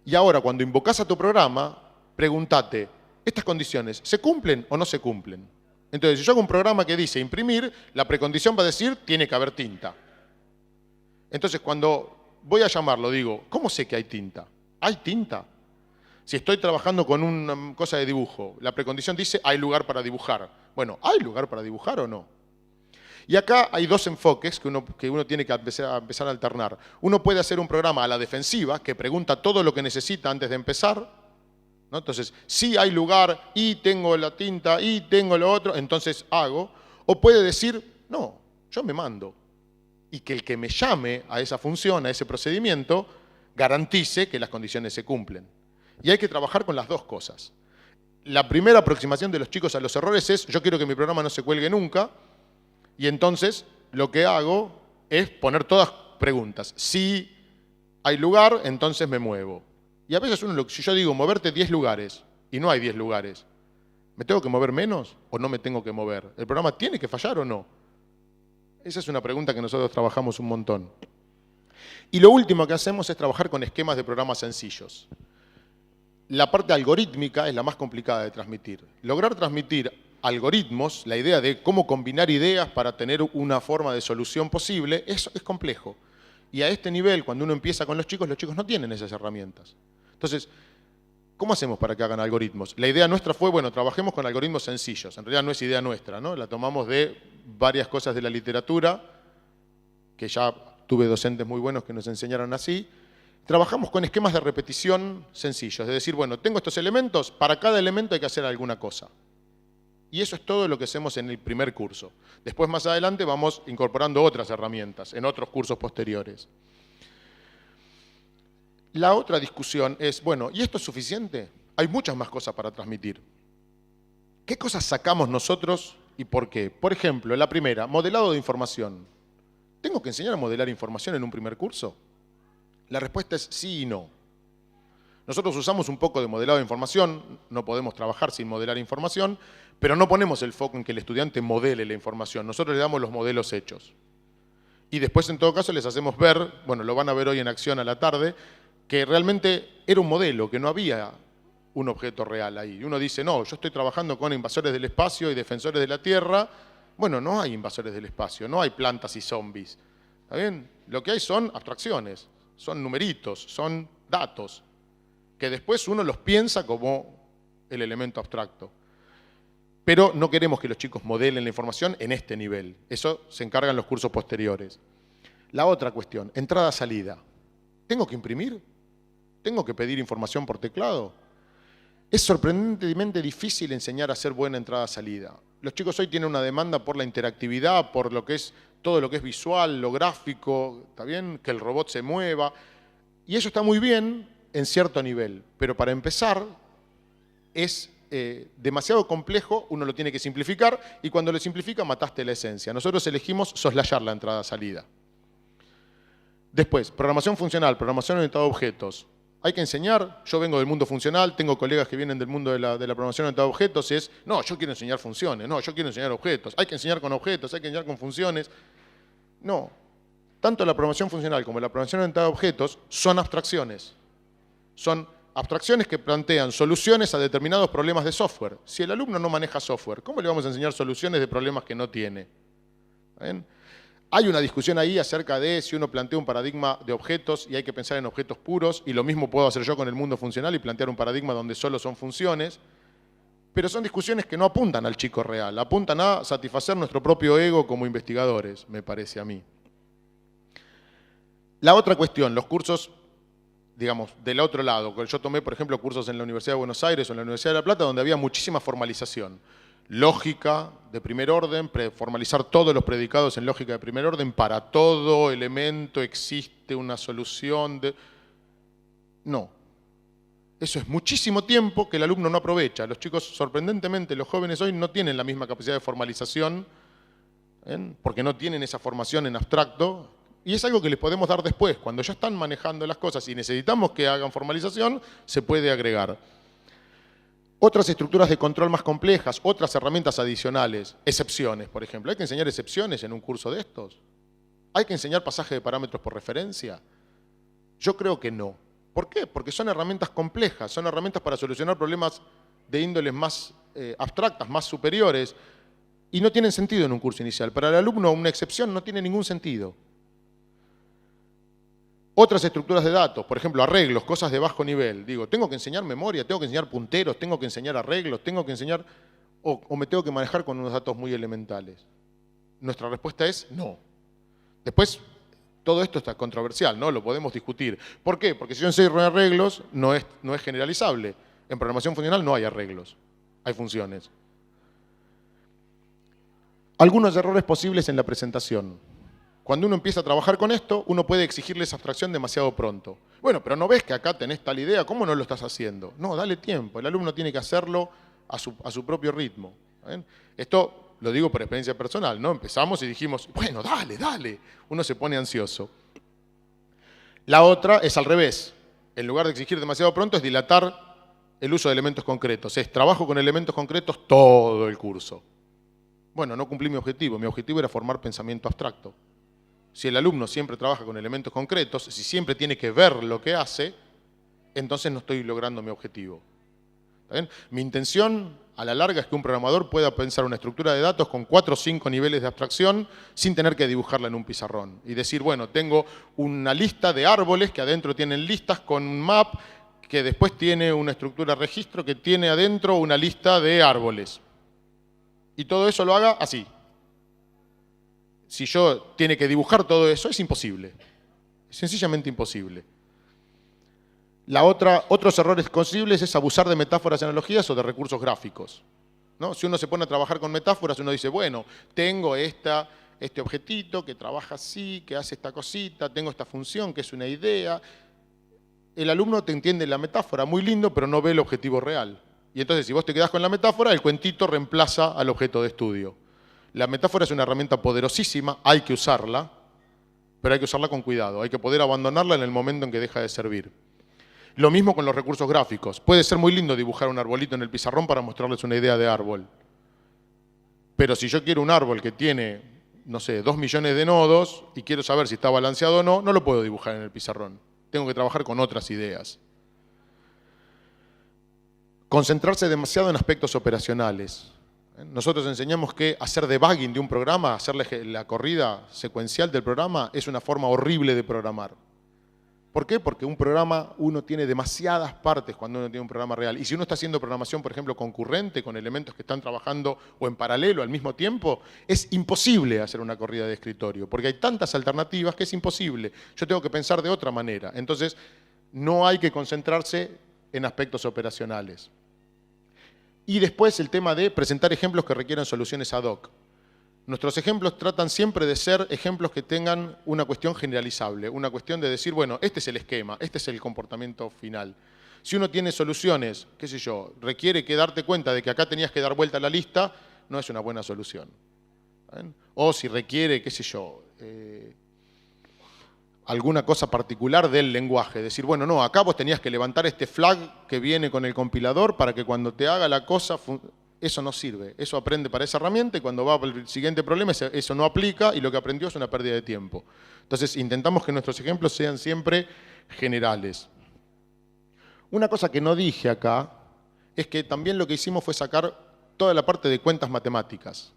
Y ahora, cuando invocás a tu programa, pregúntate, ¿estas condiciones se cumplen o no se cumplen? Entonces, si yo hago un programa que dice imprimir, la precondición va a decir, tiene que haber tinta. Entonces, cuando voy a llamarlo, digo, ¿cómo sé que hay tinta? ¿Hay tinta? Si estoy trabajando con una cosa de dibujo, la precondición dice, hay lugar para dibujar. Bueno, ¿hay lugar para dibujar o no? Y acá hay 2 enfoques que uno tiene que empezar a alternar. Uno puede hacer un programa a la defensiva, que pregunta todo lo que necesita antes de empezar, ¿no? Entonces, si hay lugar y tengo la tinta y tengo lo otro, entonces hago. O puede decir, no, yo me mando. Y que el que me llame a esa función, a ese procedimiento, garantice que las condiciones se cumplen. Y hay que trabajar con las 2 cosas. La primera aproximación de los chicos a los errores es, yo quiero que mi programa no se cuelgue nunca, y entonces lo que hago es poner todas preguntas. Si hay lugar, entonces me muevo. Y a veces si yo digo moverte 10 lugares y no hay 10 lugares, ¿me tengo que mover menos o no me tengo que mover? ¿El programa tiene que fallar o no? Esa es una pregunta que nosotros trabajamos un montón. Y lo último que hacemos es trabajar con esquemas de programas sencillos. La parte algorítmica es la más complicada de transmitir. Lograr transmitir algoritmos, la idea de cómo combinar ideas para tener una forma de solución posible, es complejo. Y a este nivel, cuando uno empieza con los chicos no tienen esas herramientas. Entonces, ¿cómo hacemos para que hagan algoritmos? La idea nuestra fue, bueno, trabajemos con algoritmos sencillos. En realidad no es idea nuestra, ¿no? La tomamos de varias cosas de la literatura, que ya tuve docentes muy buenos que nos enseñaron así. Trabajamos con esquemas de repetición sencillos. Es decir, bueno, tengo estos elementos, para cada elemento hay que hacer alguna cosa. Y eso es todo lo que hacemos en el primer curso. Después, más adelante, vamos incorporando otras herramientas en otros cursos posteriores. La otra discusión es, bueno, ¿y esto es suficiente? Hay muchas más cosas para transmitir. ¿Qué cosas sacamos nosotros y por qué? Por ejemplo, la primera, modelado de información. ¿Tengo que enseñar a modelar información en un primer curso? La respuesta es sí y no. Nosotros usamos un poco de modelado de información, no podemos trabajar sin modelar información, pero no ponemos el foco en que el estudiante modele la información. Nosotros le damos los modelos hechos. Y después, en todo caso, les hacemos ver, bueno, lo van a ver hoy en acción a la tarde, que realmente era un modelo, que no había un objeto real ahí. Y uno dice, no, yo estoy trabajando con invasores del espacio y defensores de la Tierra. Bueno, no hay invasores del espacio, no hay plantas y zombies. ¿Está bien? Lo que hay son abstracciones, son numeritos, son datos, que después uno los piensa como el elemento abstracto. Pero no queremos que los chicos modelen la información en este nivel. Eso se encargan los cursos posteriores. La otra cuestión, entrada-salida. ¿Tengo que imprimir? ¿Tengo que pedir información por teclado? Es sorprendentemente difícil enseñar a hacer buena entrada-salida. Los chicos hoy tienen una demanda por la interactividad, por lo que es todo lo que es visual, lo gráfico, ¿está bien? Que el robot se mueva. Y eso está muy bien en cierto nivel, pero para empezar es demasiado complejo, uno lo tiene que simplificar y cuando lo simplifica mataste la esencia. Nosotros elegimos soslayar la entrada-salida. Después, programación funcional, programación orientada a objetos. Hay que enseñar, yo vengo del mundo funcional, tengo colegas que vienen del mundo de la programación orientada a objetos, no, yo quiero enseñar funciones, no, yo quiero enseñar objetos, hay que enseñar con objetos, hay que enseñar con funciones. No, tanto la programación funcional como la programación orientada a objetos son abstracciones. Son abstracciones que plantean soluciones a determinados problemas de software. Si el alumno no maneja software, ¿cómo le vamos a enseñar soluciones de problemas que no tiene? ¿Ven? Hay una discusión ahí acerca de si uno plantea un paradigma de objetos y hay que pensar en objetos puros, y lo mismo puedo hacer yo con el mundo funcional y plantear un paradigma donde solo son funciones, pero son discusiones que no apuntan al chico real, apuntan a satisfacer nuestro propio ego como investigadores, me parece a mí. La otra cuestión, los cursos, digamos, del otro lado. Yo tomé, por ejemplo, cursos en la Universidad de Buenos Aires o en la Universidad de La Plata donde había muchísima formalización. Lógica de primer orden, formalizar todos los predicados en lógica de primer orden. Para todo elemento existe una solución de... No. Eso es muchísimo tiempo que el alumno no aprovecha. Los chicos, sorprendentemente, los jóvenes hoy no tienen la misma capacidad de formalización, porque no tienen esa formación en abstracto. Y es algo que les podemos dar después. Cuando ya están manejando las cosas y necesitamos que hagan formalización, se puede agregar. Otras estructuras de control más complejas, otras herramientas adicionales, excepciones, por ejemplo. ¿Hay que enseñar excepciones en un curso de estos? ¿Hay que enseñar pasaje de parámetros por referencia? Yo creo que no. ¿Por qué? Porque son herramientas complejas, son herramientas para solucionar problemas de índoles más abstractas, más superiores, y no tienen sentido en un curso inicial. Para el alumno una excepción no tiene ningún sentido. Otras estructuras de datos, por ejemplo, arreglos, cosas de bajo nivel. Digo, ¿tengo que enseñar memoria? ¿Tengo que enseñar punteros? ¿Tengo que enseñar arreglos? ¿Tengo que enseñar o me tengo que manejar con unos datos muy elementales? Nuestra respuesta es no. Después, todo esto está controversial, ¿no? Lo podemos discutir. ¿Por qué? Porque si yo enseño arreglos, no es generalizable. En programación funcional no hay arreglos, hay funciones. Algunos errores posibles en la presentación. Cuando uno empieza a trabajar con esto, uno puede exigirles abstracción demasiado pronto. Bueno, pero ¿no ves que acá tenés tal idea? ¿Cómo no lo estás haciendo? No, dale tiempo. El alumno tiene que hacerlo a su propio ritmo. ¿Ven? Esto lo digo por experiencia personal, ¿no? Empezamos y dijimos, bueno, dale, dale. Uno se pone ansioso. La otra es al revés. En lugar de exigir demasiado pronto, es dilatar el uso de elementos concretos. Es trabajo con elementos concretos todo el curso. Bueno, no cumplí mi objetivo. Mi objetivo era formar pensamiento abstracto. Si el alumno siempre trabaja con elementos concretos, si siempre tiene que ver lo que hace, entonces no estoy logrando mi objetivo. ¿Está bien? Mi intención a la larga es que un programador pueda pensar una estructura de datos con 4 o 5 niveles de abstracción sin tener que dibujarla en un pizarrón. Y decir, bueno, tengo una lista de árboles que adentro tienen listas con un map que después tiene una estructura registro que tiene adentro una lista de árboles. Y todo eso lo haga así. Si yo tiene que dibujar todo eso, es imposible. Es sencillamente imposible. Otros errores posibles es abusar de metáforas y analogías o de recursos gráficos, ¿no? Si uno se pone a trabajar con metáforas, uno dice, bueno, tengo este objetito que trabaja así, que hace esta cosita, tengo esta función que es una idea. El alumno te entiende la metáfora, muy lindo, pero no ve el objetivo real. Y entonces, si vos te quedás con la metáfora, el cuentito reemplaza al objeto de estudio. La metáfora es una herramienta poderosísima, hay que usarla, pero hay que usarla con cuidado. Hay que poder abandonarla en el momento en que deja de servir. Lo mismo con los recursos gráficos. Puede ser muy lindo dibujar un arbolito en el pizarrón para mostrarles una idea de árbol. Pero si yo quiero un árbol que tiene, no sé, 2 millones de nodos y quiero saber si está balanceado o no, no lo puedo dibujar en el pizarrón. tengo que trabajar con otras ideas. Concentrarse demasiado en aspectos operacionales. Nosotros enseñamos que hacer debugging de un programa, hacer la corrida secuencial del programa, es una forma horrible de programar. ¿Por qué? Porque un programa, uno tiene demasiadas partes cuando uno tiene un programa real. Y si uno está haciendo programación, por ejemplo, concurrente, con elementos que están trabajando o en paralelo al mismo tiempo, es imposible hacer una corrida de escritorio, porque hay tantas alternativas que es imposible. Yo tengo que pensar de otra manera. Entonces, no hay que concentrarse en aspectos operacionales. Y después el tema de presentar ejemplos que requieran soluciones ad hoc. Nuestros ejemplos tratan siempre de ser ejemplos que tengan una cuestión generalizable, una cuestión de decir, bueno, este es el esquema, este es el comportamiento final. Si uno tiene soluciones, qué sé yo, requiere que darte cuenta de que acá tenías que dar vuelta a la lista, no es una buena solución. ¿Ven? O si requiere, qué sé yo, alguna cosa particular del lenguaje. Decir, bueno, no, acá vos tenías que levantar este flag que viene con el compilador para que cuando te haga la cosa, eso no sirve. Eso aprende para esa herramienta y cuando va al siguiente problema, eso no aplica y lo que aprendió es una pérdida de tiempo. Entonces, intentamos que nuestros ejemplos sean siempre generales. Una cosa que no dije acá es que también lo que hicimos fue sacar toda la parte de cuentas matemáticas.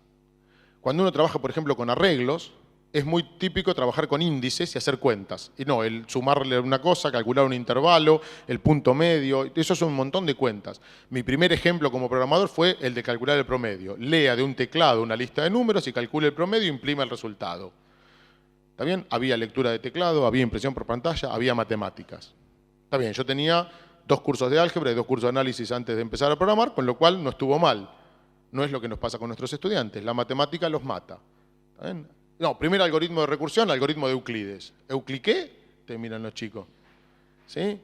Cuando uno trabaja, por ejemplo, con arreglos, es muy típico trabajar con índices y hacer cuentas. Y no, el sumarle una cosa, calcular un intervalo, el punto medio, eso son un montón de cuentas. Mi primer ejemplo como programador fue el de calcular el promedio. Lea de un teclado una lista de números y calcule el promedio e imprima el resultado. ¿Está bien? Había lectura de teclado, había impresión por pantalla, había matemáticas. Está bien, yo tenía 2 cursos de álgebra y 2 cursos de análisis antes de empezar a programar, con lo cual no estuvo mal. No es lo que nos pasa con nuestros estudiantes. La matemática los mata. ¿Está bien? No, primer algoritmo de recursión, algoritmo de Euclides. ¿Eucliqué? Te miran los chicos. ¿Sí?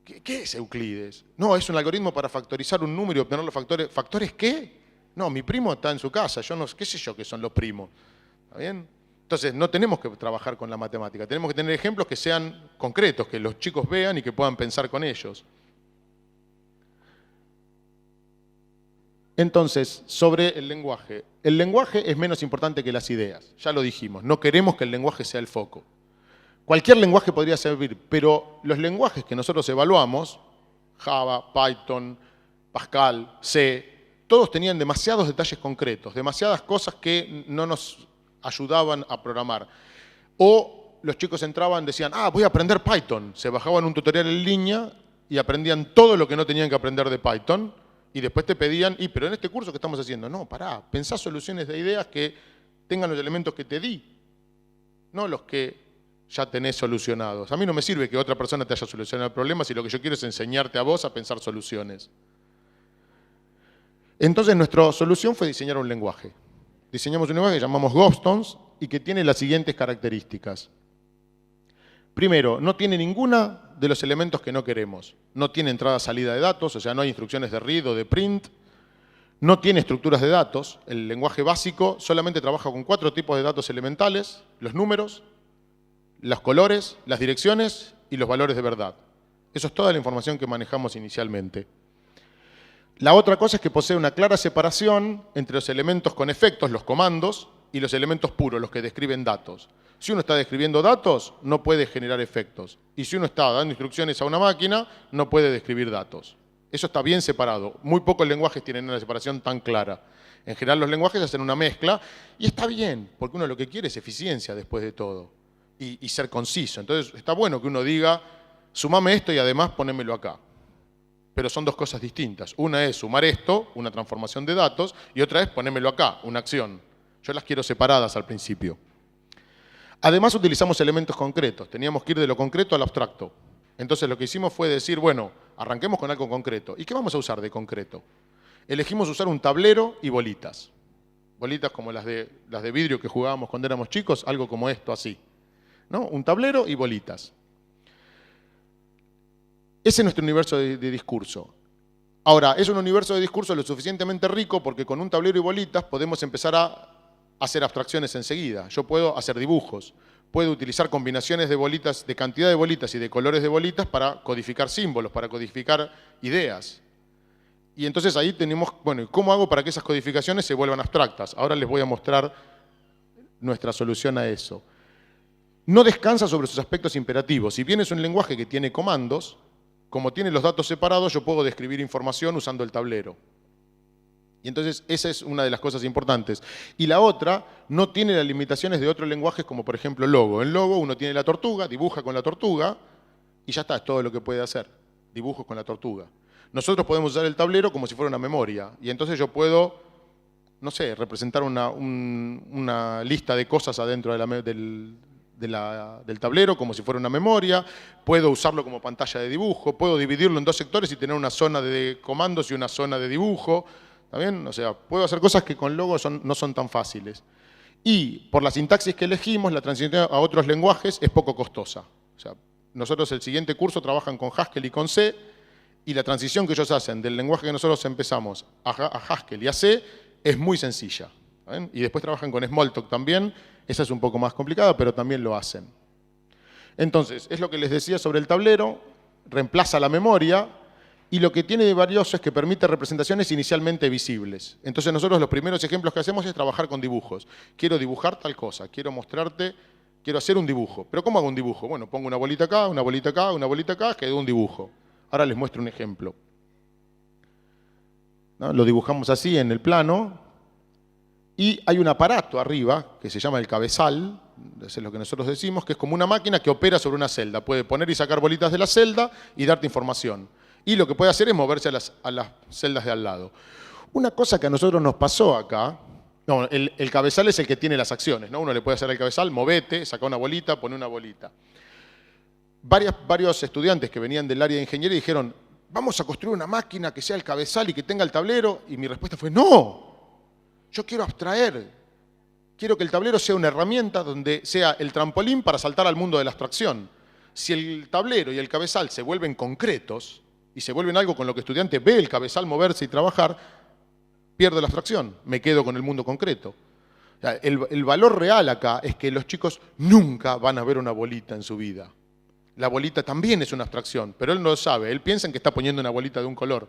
¿Qué es Euclides? No, es un algoritmo para factorizar un número y obtener los factores. ¿Factores qué? No, mi primo está en su casa, yo no, qué sé yo qué son los primos. ¿Está bien? Entonces, no tenemos que trabajar con la matemática, tenemos que tener ejemplos que sean concretos, que los chicos vean y que puedan pensar con ellos. Entonces, sobre el lenguaje. El lenguaje es menos importante que las ideas, ya lo dijimos. No queremos que el lenguaje sea el foco. Cualquier lenguaje podría servir, pero los lenguajes que nosotros evaluamos, Java, Python, Pascal, C, todos tenían demasiados detalles concretos, demasiadas cosas que no nos ayudaban a programar. O los chicos entraban, decían, voy a aprender Python. Se bajaban un tutorial en línea y aprendían todo lo que no tenían que aprender de Python. Y después te pedían, pero en este curso que estamos haciendo, no, pará, pensá soluciones de ideas que tengan los elementos que te di, no los que ya tenés solucionados. A mí no me sirve que otra persona te haya solucionado el problema si lo que yo quiero es enseñarte a vos a pensar soluciones. Entonces nuestra solución fue diseñar un lenguaje. Diseñamos un lenguaje que llamamos Ghostones y que tiene las siguientes características. Primero, no tiene ninguna de los elementos que no queremos. No tiene entrada-salida de datos, o sea, no hay instrucciones de read o de print. No tiene estructuras de datos. El lenguaje básico solamente trabaja con 4 tipos de datos elementales: los números, los colores, las direcciones y los valores de verdad. Eso es toda la información que manejamos inicialmente. La otra cosa es que posee una clara separación entre los elementos con efectos, los comandos, y los elementos puros, los que describen datos. Si uno está describiendo datos, no puede generar efectos. Y si uno está dando instrucciones a una máquina, no puede describir datos. Eso está bien separado. Muy pocos lenguajes tienen una separación tan clara. En general los lenguajes hacen una mezcla y está bien, porque uno lo que quiere es eficiencia después de todo y ser conciso. Entonces está bueno que uno diga, sumame esto y además ponémelo acá. Pero son 2 cosas distintas. Una es sumar esto, una transformación de datos, y otra es ponémelo acá, una acción. Yo las quiero separadas al principio. Además utilizamos elementos concretos, teníamos que ir de lo concreto al abstracto. Entonces lo que hicimos fue decir, bueno, arranquemos con algo concreto. ¿Y qué vamos a usar de concreto? Elegimos usar un tablero y bolitas. Bolitas como las de vidrio que jugábamos cuando éramos chicos, algo como esto, así. ¿No? Un tablero y bolitas. Ese es nuestro universo de discurso. Ahora, es un universo de discurso lo suficientemente rico porque con un tablero y bolitas podemos empezar a hacer abstracciones enseguida. Yo puedo hacer dibujos, puedo utilizar combinaciones de bolitas, de cantidad de bolitas y de colores de bolitas para codificar símbolos, para codificar ideas. Y entonces ahí tenemos, bueno, ¿cómo hago para que esas codificaciones se vuelvan abstractas? Ahora les voy a mostrar nuestra solución a eso. no descansa sobre sus aspectos imperativos. Si bien es un lenguaje que tiene comandos, como tiene los datos separados, yo puedo describir información usando el tablero. Y entonces esa es una de las cosas importantes. Y la otra, no tiene las limitaciones de otros lenguajes como por ejemplo Logo. En Logo uno tiene la tortuga, dibuja con la tortuga y ya está, es todo lo que puede hacer. Dibujos con la tortuga. Nosotros podemos usar el tablero como si fuera una memoria. Y entonces yo puedo, no sé, representar una lista de cosas adentro del tablero como si fuera una memoria, puedo usarlo como pantalla de dibujo, puedo dividirlo en dos sectores y tener una zona de comandos y una zona de dibujo. ¿Está bien? O sea, puedo hacer cosas que con Logo no son tan fáciles. Y por la sintaxis que elegimos, la transición a otros lenguajes es poco costosa. O sea, nosotros el siguiente curso trabajan con Haskell y con C, y la transición que ellos hacen del lenguaje que nosotros empezamos a Haskell y a C es muy sencilla. ¿Está bien? Y después trabajan con Smalltalk también. Esa es un poco más complicada, pero también lo hacen. Entonces, es lo que les decía sobre el tablero, reemplaza la memoria, y lo que tiene de valioso es que permite representaciones inicialmente visibles. Entonces nosotros los primeros ejemplos que hacemos es trabajar con dibujos. Quiero dibujar tal cosa, quiero mostrarte, quiero hacer un dibujo. ¿Pero cómo hago un dibujo? Bueno, pongo una bolita acá, una bolita acá, una bolita acá, quedó un dibujo. Ahora les muestro un ejemplo. ¿No? Lo dibujamos así en el plano. Y hay un aparato arriba, que se llama el cabezal, eso es lo que nosotros decimos, que es como una máquina que opera sobre una celda. Puede poner y sacar bolitas de la celda y darte información. Y lo que puede hacer es moverse a las celdas de al lado. Una cosa que a nosotros nos pasó acá, no, el cabezal es el que tiene las acciones, ¿no? Uno le puede hacer al cabezal, movete, saca una bolita, pone una bolita. Varios estudiantes que venían del área de ingeniería dijeron, vamos a construir una máquina que sea el cabezal y que tenga el tablero. Y mi respuesta fue, no, yo quiero abstraer. Quiero que el tablero sea una herramienta donde sea el trampolín para saltar al mundo de la abstracción. Si el tablero y el cabezal se vuelven concretos, y se vuelven algo con lo que el estudiante ve el cabezal moverse y trabajar, pierde la abstracción, me quedo con el mundo concreto. O sea, el valor real acá es que los chicos nunca van a ver una bolita en su vida. La bolita también es una abstracción, pero él no lo sabe. Él piensa en que está poniendo una bolita de un color,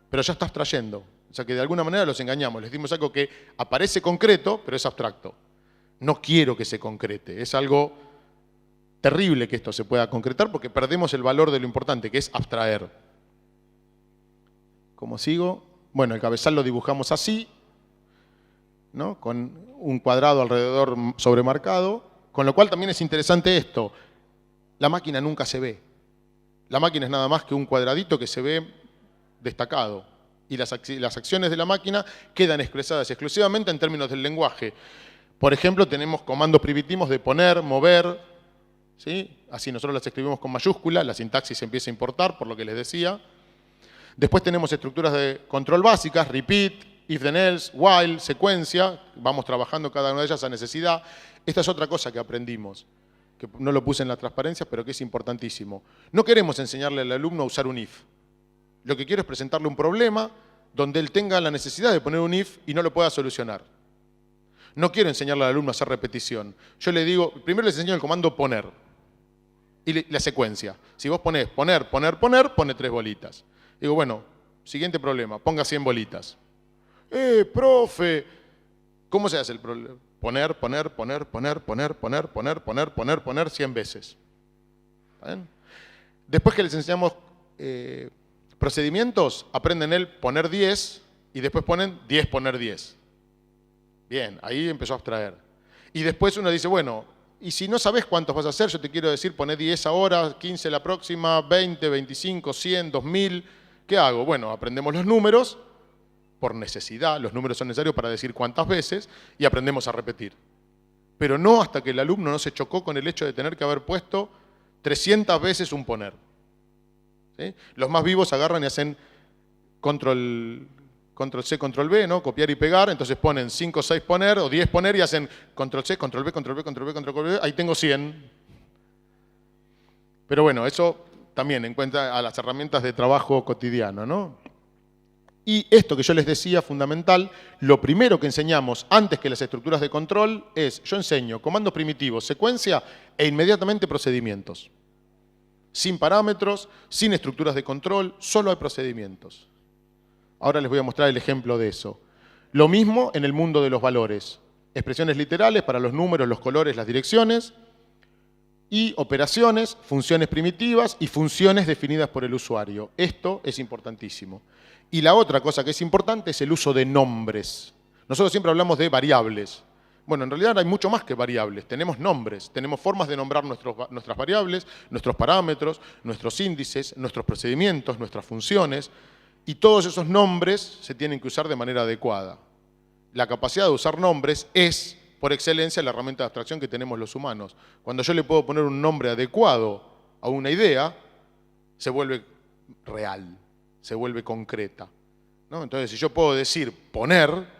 pero ya está abstrayendo. O sea que de alguna manera los engañamos. Les dimos algo que aparece concreto, pero es abstracto. No quiero que se concrete. Es algo terrible que esto se pueda concretar porque perdemos el valor de lo importante, que es abstraer. ¿Cómo sigo? Bueno, el cabezal lo dibujamos así, ¿no? Con un cuadrado alrededor sobremarcado, con lo cual también es interesante esto. La máquina nunca se ve. La máquina es nada más que un cuadradito que se ve destacado. Y las acciones de la máquina quedan expresadas exclusivamente en términos del lenguaje. Por ejemplo, tenemos comandos primitivos de poner, mover, ¿sí? Así nosotros las escribimos con mayúscula, la sintaxis se empieza a importar, por lo que les decía. Después tenemos estructuras de control básicas, repeat, if then else, while, secuencia. Vamos trabajando cada una de ellas a necesidad. Esta es otra cosa que aprendimos, que no lo puse en la transparencia, pero que es importantísimo. No queremos enseñarle al alumno a usar un if. Lo que quiero es presentarle un problema donde él tenga la necesidad de poner un if y no lo pueda solucionar. No quiero enseñarle al alumno a hacer repetición. Yo le digo, primero les enseño el comando poner y la secuencia. Si vos ponés poner, poner, poner, pone 3 bolitas. Digo, bueno, siguiente problema, ponga 100 bolitas. Profe, ¿cómo se hace el problema? Poner, poner, poner, poner, poner, poner, poner, poner, poner, poner 100 veces. ¿Bien? Después que les enseñamos procedimientos, aprenden el poner 10 y después ponen 10 poner 10. Bien, ahí empezó a abstraer. Y después uno dice, bueno, y si no sabes cuántos vas a hacer, yo te quiero decir, poné 10 ahora, 15 la próxima, 20, 25, 100, 2000. ¿Qué hago? Bueno, aprendemos los números por necesidad. Los números son necesarios para decir cuántas veces y aprendemos a repetir. Pero no hasta que el alumno no se chocó con el hecho de tener que haber puesto 300 veces un poner. ¿Sí? Los más vivos agarran y hacen control C, control B, ¿no? Copiar y pegar. Entonces ponen 5, 6 poner o 10 poner y hacen control C, control B, control B, control B, control B. Ahí tengo 100. Pero bueno, eso también en cuenta a las herramientas de trabajo cotidiano, ¿no? Y esto que yo les decía, fundamental, lo primero que enseñamos antes que las estructuras de control es, yo enseño comandos primitivos, secuencia e inmediatamente procedimientos. Sin parámetros, sin estructuras de control, solo hay procedimientos. Ahora les voy a mostrar el ejemplo de eso. Lo mismo en el mundo de los valores. Expresiones literales para los números, los colores, las direcciones. y operaciones, funciones primitivas y funciones definidas por el usuario. Esto es importantísimo. Y la otra cosa que es importante es el uso de nombres. Nosotros siempre hablamos de variables. Bueno, en realidad hay mucho más que variables. Tenemos nombres, tenemos formas de nombrar nuestras variables, nuestros parámetros, nuestros índices, nuestros procedimientos, nuestras funciones, y todos esos nombres se tienen que usar de manera adecuada. La capacidad de usar nombres es, por excelencia, la herramienta de abstracción que tenemos los humanos. Cuando yo le puedo poner un nombre adecuado a una idea, se vuelve real, se vuelve concreta, ¿no? Entonces, si yo puedo decir poner,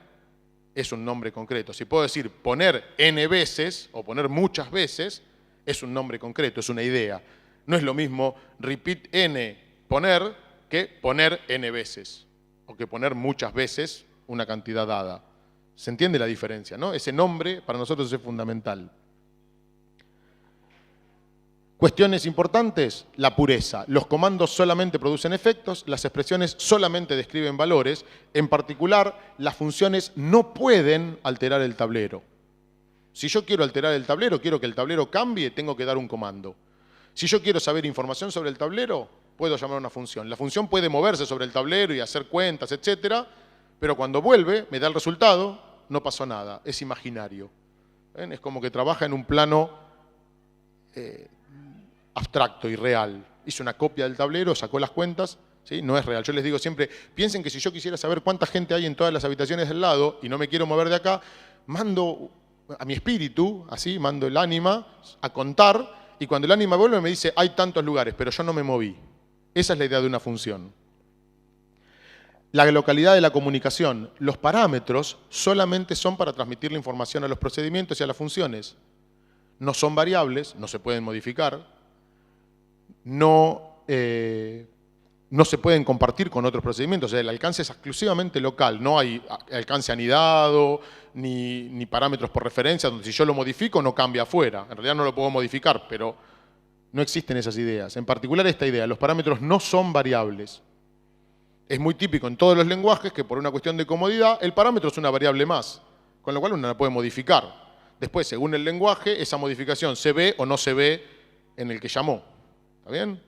es un nombre concreto. Si puedo decir poner n veces o poner muchas veces, es un nombre concreto, es una idea. No es lo mismo repeat n poner que poner n veces o que poner muchas veces una cantidad dada. ¿Se entiende la diferencia, no? Ese nombre para nosotros es fundamental. Cuestiones importantes, la pureza. Los comandos solamente producen efectos, las expresiones solamente describen valores. En particular, las funciones no pueden alterar el tablero. Si yo quiero alterar el tablero, quiero que el tablero cambie, tengo que dar un comando. Si yo quiero saber información sobre el tablero, puedo llamar a una función. La función puede moverse sobre el tablero y hacer cuentas, etcétera, pero cuando vuelve, me da el resultado, no pasó nada, es imaginario. ¿Ven? Es como que trabaja en un plano abstracto y real. Hizo una copia del tablero, sacó las cuentas, ¿sí? No es real. Yo les digo siempre, piensen que si yo quisiera saber cuánta gente hay en todas las habitaciones del lado y no me quiero mover de acá, mando a mi espíritu, así, mando el ánima a contar, y cuando el ánima vuelve me dice, hay tantos lugares, pero yo no me moví. Esa es la idea de una función. La localidad de la comunicación. Los parámetros solamente son para transmitir la información a los procedimientos y a las funciones. No son variables, no se pueden modificar, no se pueden compartir con otros procedimientos. O sea, el alcance es exclusivamente local, no hay alcance anidado ni parámetros por referencia, donde si yo lo modifico no cambia afuera. En realidad no lo puedo modificar, pero no existen esas ideas. En particular esta idea, los parámetros no son variables. Es muy típico en todos los lenguajes que por una cuestión de comodidad el parámetro es una variable más, con lo cual uno la puede modificar. Después, según el lenguaje, esa modificación se ve o no se ve en el que llamó. ¿Está bien?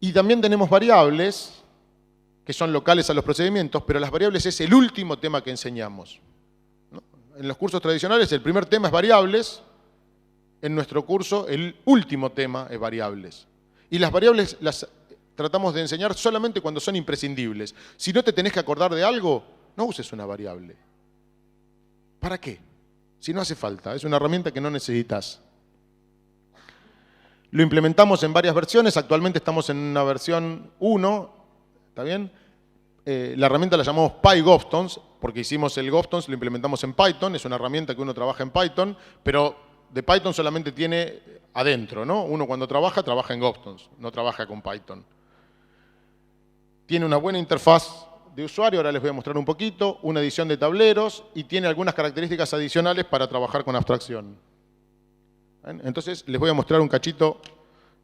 Y también tenemos variables que son locales a los procedimientos, pero las variables es el último tema que enseñamos, ¿no? En los cursos tradicionales el primer tema es variables, en nuestro curso el último tema es variables. Y las variables las tratamos de enseñar solamente cuando son imprescindibles. Si no te tenés que acordar de algo, no uses una variable. ¿Para qué? Si no hace falta, es una herramienta que no necesitas. Lo implementamos en varias versiones, actualmente estamos en una versión 1, ¿está bien? La herramienta la llamamos PyGovtons, porque hicimos el Govtons, lo implementamos en Python, es una herramienta que uno trabaja en Python, pero de Python solamente tiene adentro, ¿no? Uno cuando trabaja en Govtons, no trabaja con Python. Tiene una buena interfaz de usuario, ahora les voy a mostrar un poquito, una edición de tableros y tiene algunas características adicionales para trabajar con abstracción. ¿Ven? Entonces les voy a mostrar un cachito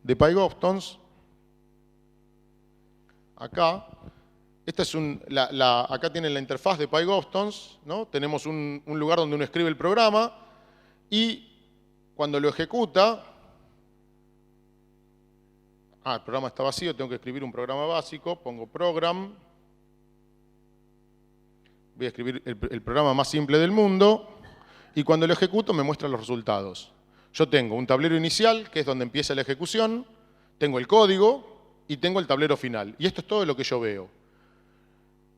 de PyGovtons. Acá. Esta es acá tienen la interfaz de PyGovtons, ¿no? Tenemos un lugar donde uno escribe el programa y cuando lo ejecuta, el programa está vacío, tengo que escribir un programa básico, pongo program, voy a escribir el programa más simple del mundo y cuando lo ejecuto me muestra los resultados. Yo tengo un tablero inicial, que es donde empieza la ejecución, tengo el código y tengo el tablero final. Y esto es todo lo que yo veo.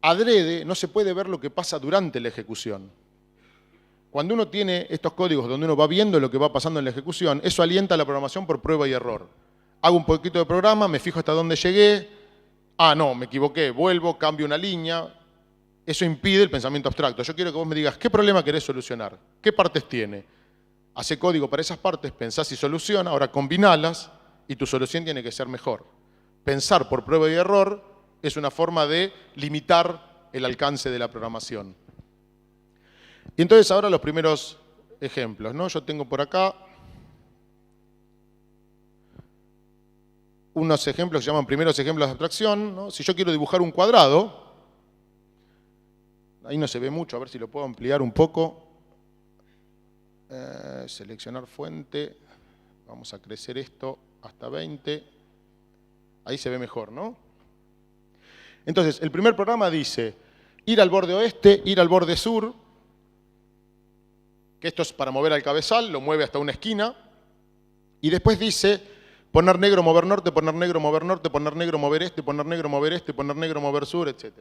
Adrede no se puede ver lo que pasa durante la ejecución. Cuando uno tiene estos códigos donde uno va viendo lo que va pasando en la ejecución, eso alienta la programación por prueba y error. Hago un poquito de programa, me fijo hasta dónde llegué, no, me equivoqué, vuelvo, cambio una línea. Eso impide el pensamiento abstracto. Yo quiero que vos me digas, ¿qué problema querés solucionar? ¿Qué partes tiene? Hace código para esas partes, pensás y soluciona, ahora combinalas y tu solución tiene que ser mejor. Pensar por prueba y error es una forma de limitar el alcance de la programación. Y entonces ahora los primeros ejemplos, ¿no? Yo tengo por acá unos ejemplos que se llaman primeros ejemplos de abstracción, ¿no? Si yo quiero dibujar un cuadrado, ahí no se ve mucho, a ver si lo puedo ampliar un poco. Seleccionar fuente. Vamos a crecer esto hasta 20. Ahí se ve mejor, ¿no? Entonces, el primer programa dice ir al borde oeste, ir al borde sur, que esto es para mover al cabezal, lo mueve hasta una esquina, y después dice poner negro, mover norte, poner negro, mover norte, poner negro, mover este, poner negro, mover este, poner negro, mover sur, etc.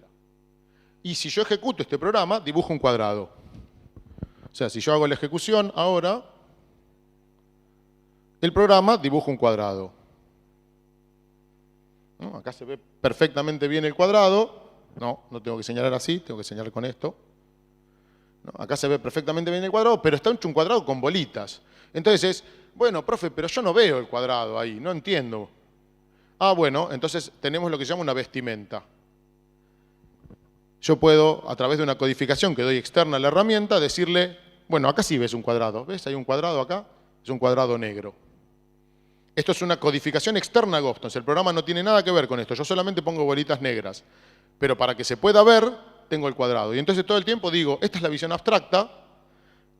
Y si yo ejecuto este programa, dibujo un cuadrado. O sea, si yo hago la ejecución ahora, el programa dibuja un cuadrado. ¿No? Acá se ve perfectamente bien el cuadrado. No tengo que señalar así, tengo que señalar con esto. ¿No? Acá se ve perfectamente bien el cuadrado, pero está hecho un cuadrado con bolitas. Entonces, bueno, profe, pero yo no veo el cuadrado ahí, no entiendo. Ah, bueno, entonces tenemos lo que se llama una vestimenta. Yo puedo, a través de una codificación que doy externa a la herramienta, decirle, bueno, acá sí ves un cuadrado. ¿Ves? Hay un cuadrado acá, es un cuadrado negro. Esto es una codificación externa a Gobstones. El programa no tiene nada que ver con esto. Yo solamente pongo bolitas negras. Pero para que se pueda ver, tengo el cuadrado. Y entonces todo el tiempo digo, esta es la visión abstracta,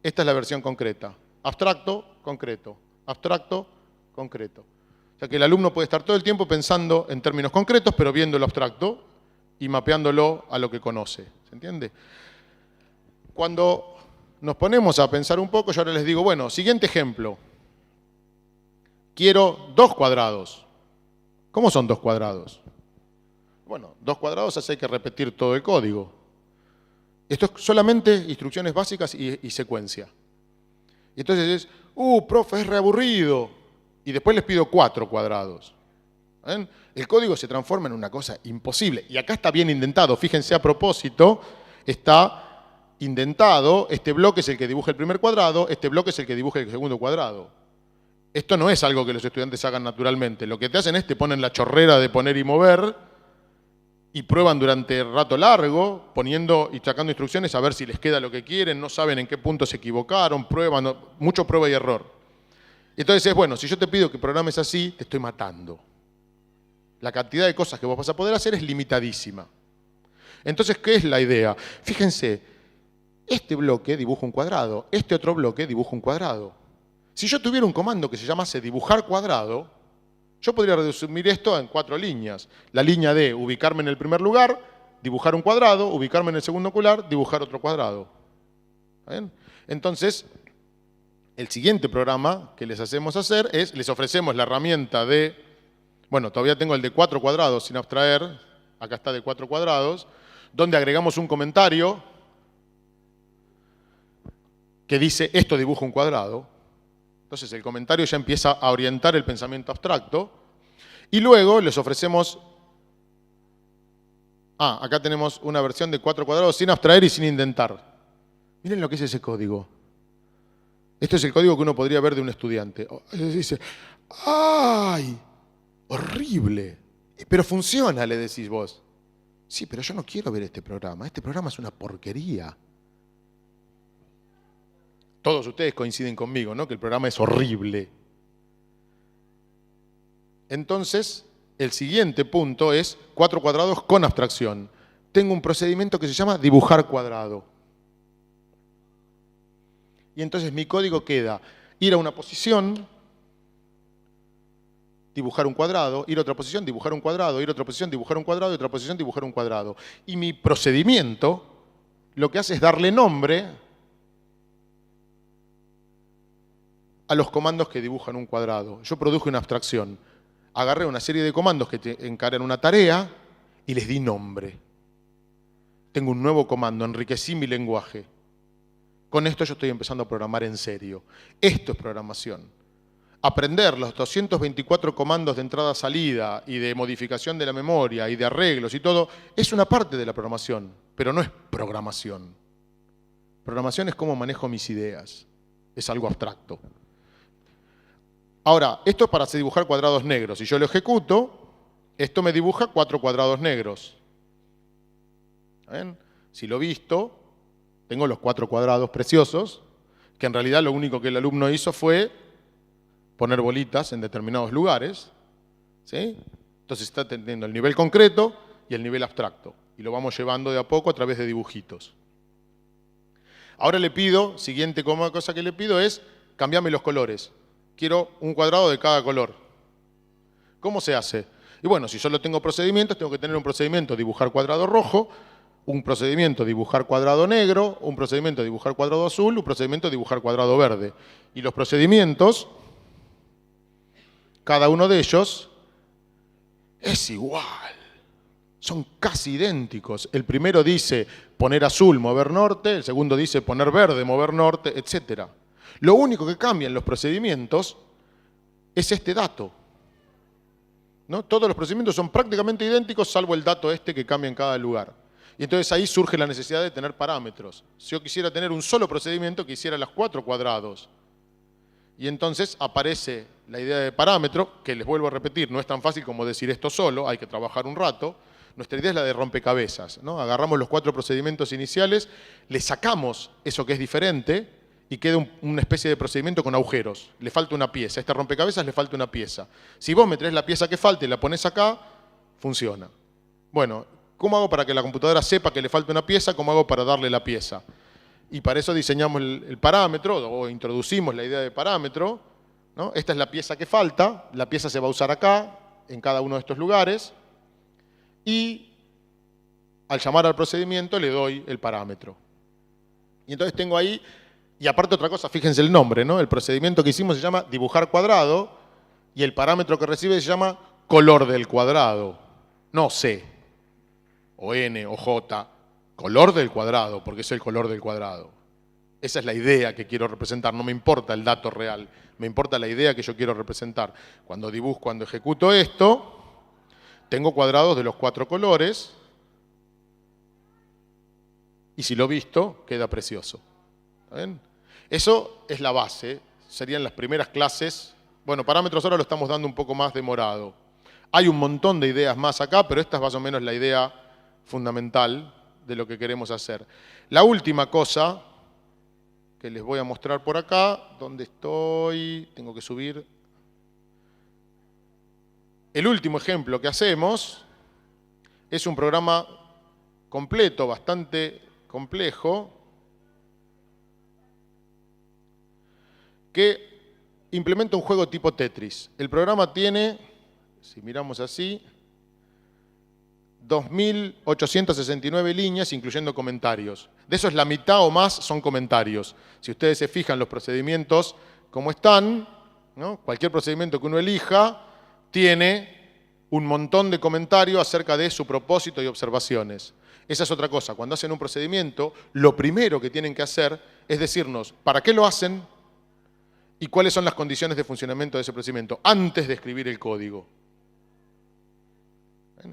esta es la versión concreta. Abstracto, concreto. Abstracto, concreto. O sea que el alumno puede estar todo el tiempo pensando en términos concretos, pero viendo lo abstracto y mapeándolo a lo que conoce. ¿Se entiende? Cuando nos ponemos a pensar un poco, yo ahora les digo, bueno, siguiente ejemplo. Quiero 2 cuadrados. ¿Cómo son 2 cuadrados? Bueno, 2 cuadrados así hay que repetir todo el código. Esto es solamente instrucciones básicas y secuencia. Y entonces es, profe, es reaburrido. Y después les pido 4 cuadrados. ¿Ven? El código se transforma en una cosa imposible. Y acá está bien indentado. Fíjense a propósito, está indentado. Este bloque es el que dibuja el primer cuadrado, este bloque es el que dibuja el segundo cuadrado. Esto no es algo que los estudiantes hagan naturalmente. Lo que te hacen es te ponen la chorrera de poner y mover y prueban durante rato largo, poniendo y sacando instrucciones a ver si les queda lo que quieren, no saben en qué punto se equivocaron, prueban, mucho prueba y error. Entonces es, bueno, si yo te pido que programes así, te estoy matando. La cantidad de cosas que vos vas a poder hacer es limitadísima. Entonces, ¿qué es la idea? Fíjense, este bloque dibuja un cuadrado, este otro bloque dibuja un cuadrado. Si yo tuviera un comando que se llamase dibujar cuadrado, yo podría resumir esto en 4 líneas. La línea de ubicarme en el primer lugar, dibujar un cuadrado, ubicarme en el segundo lugar, dibujar otro cuadrado. ¿Ven? Entonces, el siguiente programa que les hacemos hacer es, les ofrecemos la herramienta de, bueno, todavía tengo el de 4 cuadrados sin abstraer, acá está de 4 cuadrados, donde agregamos un comentario que dice, esto dibuja un cuadrado. Entonces el comentario ya empieza a orientar el pensamiento abstracto. Y luego les ofrecemos... acá tenemos una versión de 4 cuadrados sin abstraer y sin indentar. Miren lo que es ese código. Esto es el código que uno podría ver de un estudiante. Dice, ¡ay! Horrible. Pero funciona, le decís vos. Sí, pero yo no quiero ver este programa. Este programa es una porquería. Todos ustedes coinciden conmigo, ¿no? Que el programa es horrible. Entonces, el siguiente punto es 4 cuadrados con abstracción. Tengo un procedimiento que se llama dibujar cuadrado. Y entonces mi código queda ir a una posición, dibujar un cuadrado, ir a otra posición, dibujar un cuadrado, ir a otra posición, dibujar un cuadrado, y otra posición, dibujar un cuadrado. Y mi procedimiento lo que hace es darle nombre a los comandos que dibujan un cuadrado. Yo produje una abstracción. Agarré una serie de comandos que te encaran una tarea y les di nombre. Tengo un nuevo comando, enriquecí mi lenguaje. Con esto yo estoy empezando a programar en serio. Esto es programación. Aprender los 224 comandos de entrada-salida y de modificación de la memoria y de arreglos y todo, es una parte de la programación, pero no es programación. Programación es cómo manejo mis ideas. Es algo abstracto. Ahora, esto es para hacer dibujar cuadrados negros. Si yo lo ejecuto, esto me dibuja 4 cuadrados negros. ¿Ven? Si lo visto, tengo los 4 cuadrados preciosos, que en realidad lo único que el alumno hizo fue poner bolitas en determinados lugares. ¿Sí? Entonces está teniendo el nivel concreto y el nivel abstracto. Y lo vamos llevando de a poco a través de dibujitos. Ahora le pido, siguiente cosa que le pido es cambiame los colores. Quiero un cuadrado de cada color. ¿Cómo se hace? Y bueno, si solo tengo procedimientos, tengo que tener un procedimiento dibujar cuadrado rojo, un procedimiento dibujar cuadrado negro, un procedimiento dibujar cuadrado azul, un procedimiento dibujar cuadrado verde. Y los procedimientos, cada uno de ellos, es igual. Son casi idénticos. El primero dice poner azul, mover norte, el segundo dice poner verde, mover norte, etc. Lo único que cambia en los procedimientos es este dato, ¿no? Todos los procedimientos son prácticamente idénticos, salvo el dato este que cambia en cada lugar. Y entonces ahí surge la necesidad de tener parámetros. Si yo quisiera tener un solo procedimiento, quisiera los 4 cuadrados. Y entonces aparece la idea de parámetro, que les vuelvo a repetir, no es tan fácil como decir esto solo, hay que trabajar un rato. Nuestra idea es la de rompecabezas, ¿no? Agarramos los 4 procedimientos iniciales, le sacamos eso que es diferente y queda una especie de procedimiento con agujeros. Le falta una pieza. A este rompecabezas le falta una pieza. Si vos me traes la pieza que falta y la pones acá, funciona. Bueno, ¿cómo hago para que la computadora sepa que le falta una pieza? ¿Cómo hago para darle la pieza? Y para eso diseñamos el parámetro, o introducimos la idea de parámetro, ¿no? Esta es la pieza que falta, la pieza se va a usar acá, en cada uno de estos lugares, y al llamar al procedimiento le doy el parámetro. Y entonces tengo ahí, y aparte otra cosa, fíjense el nombre, ¿no? El procedimiento que hicimos se llama dibujar cuadrado, y el parámetro que recibe se llama color del cuadrado, no C, o N, o J, color del cuadrado, porque es el color del cuadrado. Esa es la idea que quiero representar, no me importa el dato real, me importa la idea que yo quiero representar. Cuando ejecuto esto, tengo cuadrados de los 4 colores, y si lo visto, queda precioso. ¿Está bien? Eso es la base, serían las primeras clases. Bueno, parámetros ahora lo estamos dando un poco más demorado. Hay un montón de ideas más acá, pero esta es más o menos la idea fundamental de lo que queremos hacer. La última cosa que les voy a mostrar por acá, ¿dónde estoy? Tengo que subir. El último ejemplo que hacemos es un programa completo, bastante complejo, que implementa un juego tipo Tetris. El programa tiene, si miramos así, 2.869 líneas, incluyendo comentarios. De esos, la mitad o más son comentarios. Si ustedes se fijan los procedimientos como están, ¿no? Cualquier procedimiento que uno elija tiene un montón de comentarios acerca de su propósito y observaciones. Esa es otra cosa. Cuando hacen un procedimiento, lo primero que tienen que hacer es decirnos para qué lo hacen y cuáles son las condiciones de funcionamiento de ese procedimiento antes de escribir el código.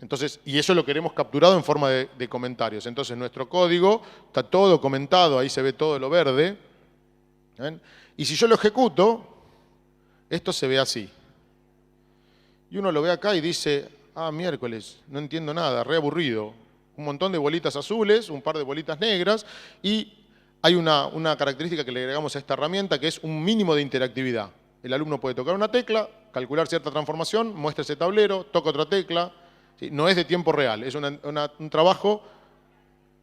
Entonces, y eso lo queremos capturado en forma de comentarios. Entonces nuestro código está todo comentado, ahí se ve todo lo verde. ¿Ven? Y si yo lo ejecuto, esto se ve así. Y uno lo ve acá y dice, ah, miércoles, no entiendo nada, re aburrido. Un montón de bolitas azules, un par de bolitas negras, y hay una característica que le agregamos a esta herramienta que es un mínimo de interactividad. El alumno puede tocar una tecla, calcular cierta transformación, muestra ese tablero, toca otra tecla. ¿Sí? No es de tiempo real, es un trabajo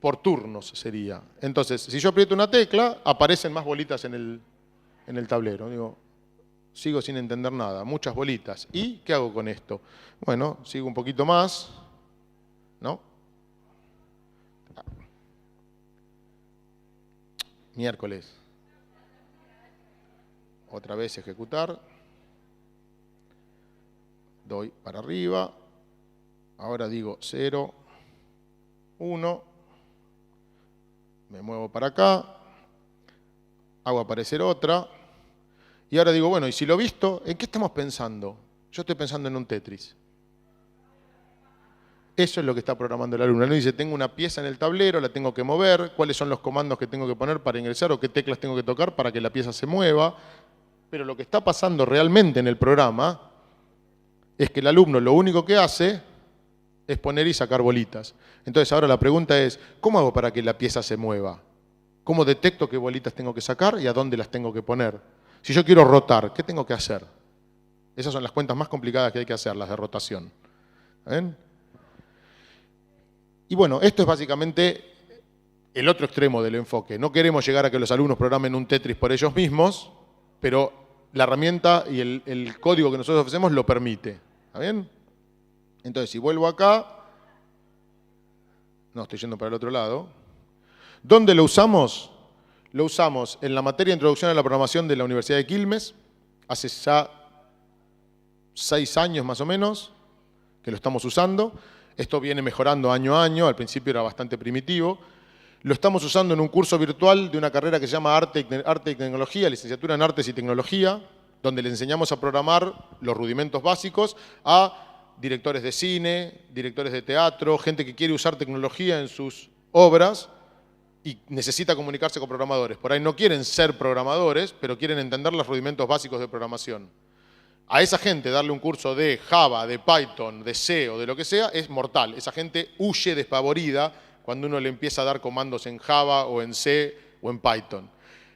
por turnos sería. Entonces, si yo aprieto una tecla, aparecen más bolitas en el tablero. Digo, sigo sin entender nada, muchas bolitas. ¿Y qué hago con esto? Bueno, sigo un poquito más, ¿no? Miércoles. Otra vez ejecutar. Doy para arriba. Ahora digo 0, 1. Me muevo para acá. Hago aparecer otra. Y ahora digo, bueno, y si lo visto, ¿en qué estamos pensando? Yo estoy pensando en un Tetris. Eso es lo que está programando el alumno. El alumno dice, tengo una pieza en el tablero, la tengo que mover, cuáles son los comandos que tengo que poner para ingresar o qué teclas tengo que tocar para que la pieza se mueva. Pero lo que está pasando realmente en el programa es que el alumno lo único que hace es poner y sacar bolitas. Entonces ahora la pregunta es, ¿cómo hago para que la pieza se mueva? ¿Cómo detecto qué bolitas tengo que sacar y a dónde las tengo que poner? Si yo quiero rotar, ¿qué tengo que hacer? Esas son las cuentas más complicadas que hay que hacer, las de rotación. ¿Ven? Y bueno, esto es básicamente el otro extremo del enfoque. No queremos llegar a que los alumnos programen un Tetris por ellos mismos, pero la herramienta y el código que nosotros ofrecemos lo permite. ¿Está bien? Entonces, si vuelvo acá, no, estoy yendo para el otro lado. ¿Dónde lo usamos? Lo usamos en la materia de Introducción a la Programación de la Universidad de Quilmes, hace ya 6 años más o menos que lo estamos usando. Esto viene mejorando año a año, al principio era bastante primitivo. Lo estamos usando en un curso virtual de una carrera que se llama Arte y Tecnología, licenciatura en Artes y Tecnología, donde le enseñamos a programar los rudimentos básicos a directores de cine, directores de teatro, gente que quiere usar tecnología en sus obras y necesita comunicarse con programadores. Por ahí no quieren ser programadores, pero quieren entender los rudimentos básicos de programación. A esa gente darle un curso de Java, de Python, de C o de lo que sea es mortal. Esa gente huye despavorida cuando uno le empieza a dar comandos en Java o en C o en Python.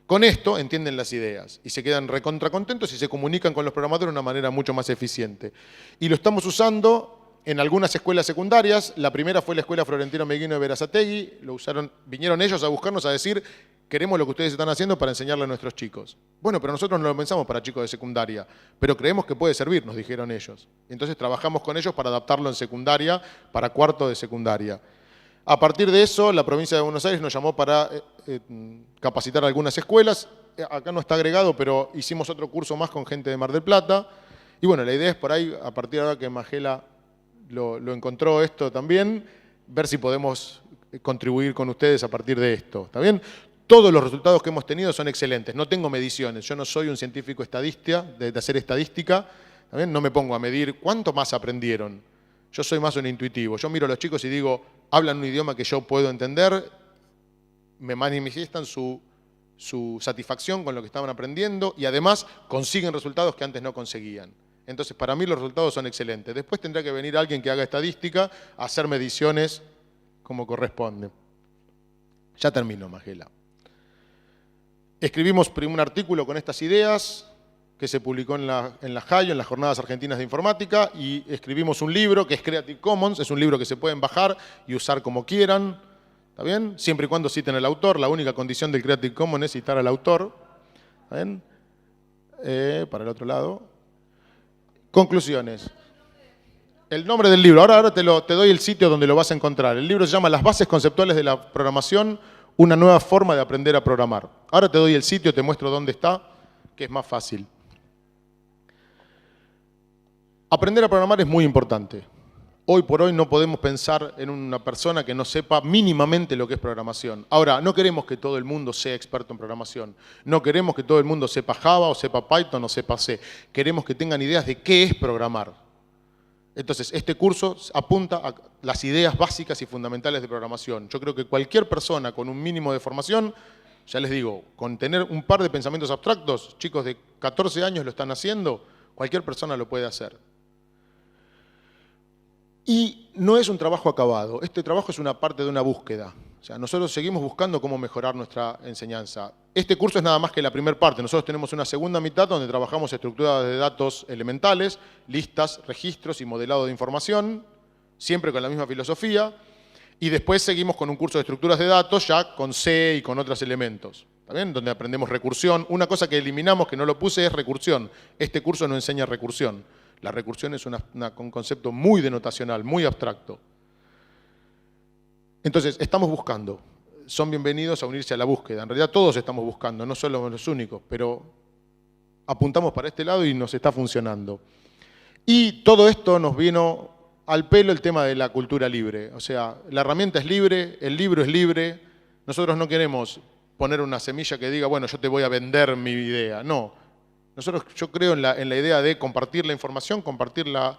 Con esto entienden las ideas y se quedan recontra contentos y se comunican con los programadores de una manera mucho más eficiente. Y lo estamos usando en algunas escuelas secundarias. La primera fue la Escuela Florentino Meguino de Berazategui. Lo usaron, vinieron ellos a buscarnos a decir: queremos lo que ustedes están haciendo para enseñarle a nuestros chicos. Bueno, pero nosotros no lo pensamos para chicos de secundaria, pero creemos que puede servir, nos dijeron ellos. Entonces trabajamos con ellos para adaptarlo en secundaria, para cuarto de secundaria. A partir de eso, la provincia de Buenos Aires nos llamó para capacitar algunas escuelas. Acá no está agregado, pero hicimos otro curso más con gente de Mar del Plata. Y bueno, la idea es por ahí, a partir de ahora que Magela lo encontró esto también, ver si podemos contribuir con ustedes a partir de esto. ¿Está bien? Todos los resultados que hemos tenido son excelentes. No tengo mediciones. Yo no soy un científico estadista, de hacer estadística. ¿Está bien? No me pongo a medir cuánto más aprendieron. Yo soy más un intuitivo. Yo miro a los chicos y digo, hablan un idioma que yo puedo entender, me manifiestan su satisfacción con lo que estaban aprendiendo y además consiguen resultados que antes no conseguían. Entonces, para mí los resultados son excelentes. Después tendrá que venir alguien que haga estadística a hacer mediciones como corresponde. Ya termino, Magela. Escribimos un artículo con estas ideas que se publicó en la JAIO, en las Jornadas Argentinas de Informática, y escribimos un libro que es Creative Commons, es un libro que se pueden bajar y usar como quieran, ¿está bien? Siempre y cuando citen al autor, la única condición del Creative Commons es citar al autor, ¿está bien? Para el otro lado. Conclusiones. El nombre del libro, ahora te doy el sitio donde lo vas a encontrar. El libro se llama Las bases conceptuales de la programación, una nueva forma de aprender a programar. Ahora te doy el sitio, te muestro dónde está, que es más fácil. Aprender a programar es muy importante. Hoy por hoy no podemos pensar en una persona que no sepa mínimamente lo que es programación. Ahora, no queremos que todo el mundo sea experto en programación. No queremos que todo el mundo sepa Java o sepa Python o sepa C. Queremos que tengan ideas de qué es programar. Entonces, este curso apunta a las ideas básicas y fundamentales de programación. Yo creo que cualquier persona con un mínimo de formación, ya les digo, con tener un par de pensamientos abstractos, chicos de 14 años lo están haciendo, cualquier persona lo puede hacer. Y no es un trabajo acabado, este trabajo es una parte de una búsqueda. O sea, nosotros seguimos buscando cómo mejorar nuestra enseñanza. Este curso es nada más que la primera parte. Nosotros tenemos una segunda mitad donde trabajamos estructuras de datos elementales, listas, registros y modelado de información, siempre con la misma filosofía. Y después seguimos con un curso de estructuras de datos ya con C y con otros elementos, ¿está bien? Donde aprendemos recursión. Una cosa que eliminamos, que no lo puse, es recursión. Este curso no enseña recursión. La recursión es un concepto muy denotacional, muy abstracto. Entonces, estamos buscando. Son bienvenidos a unirse a la búsqueda. En realidad todos estamos buscando, no somos los únicos, pero apuntamos para este lado y nos está funcionando. Y todo esto nos vino al pelo el tema de la cultura libre. O sea, la herramienta es libre, el libro es libre. Nosotros no queremos poner una semilla que diga, bueno, yo te voy a vender mi idea. No. Yo creo en la idea de compartir la información, compartir las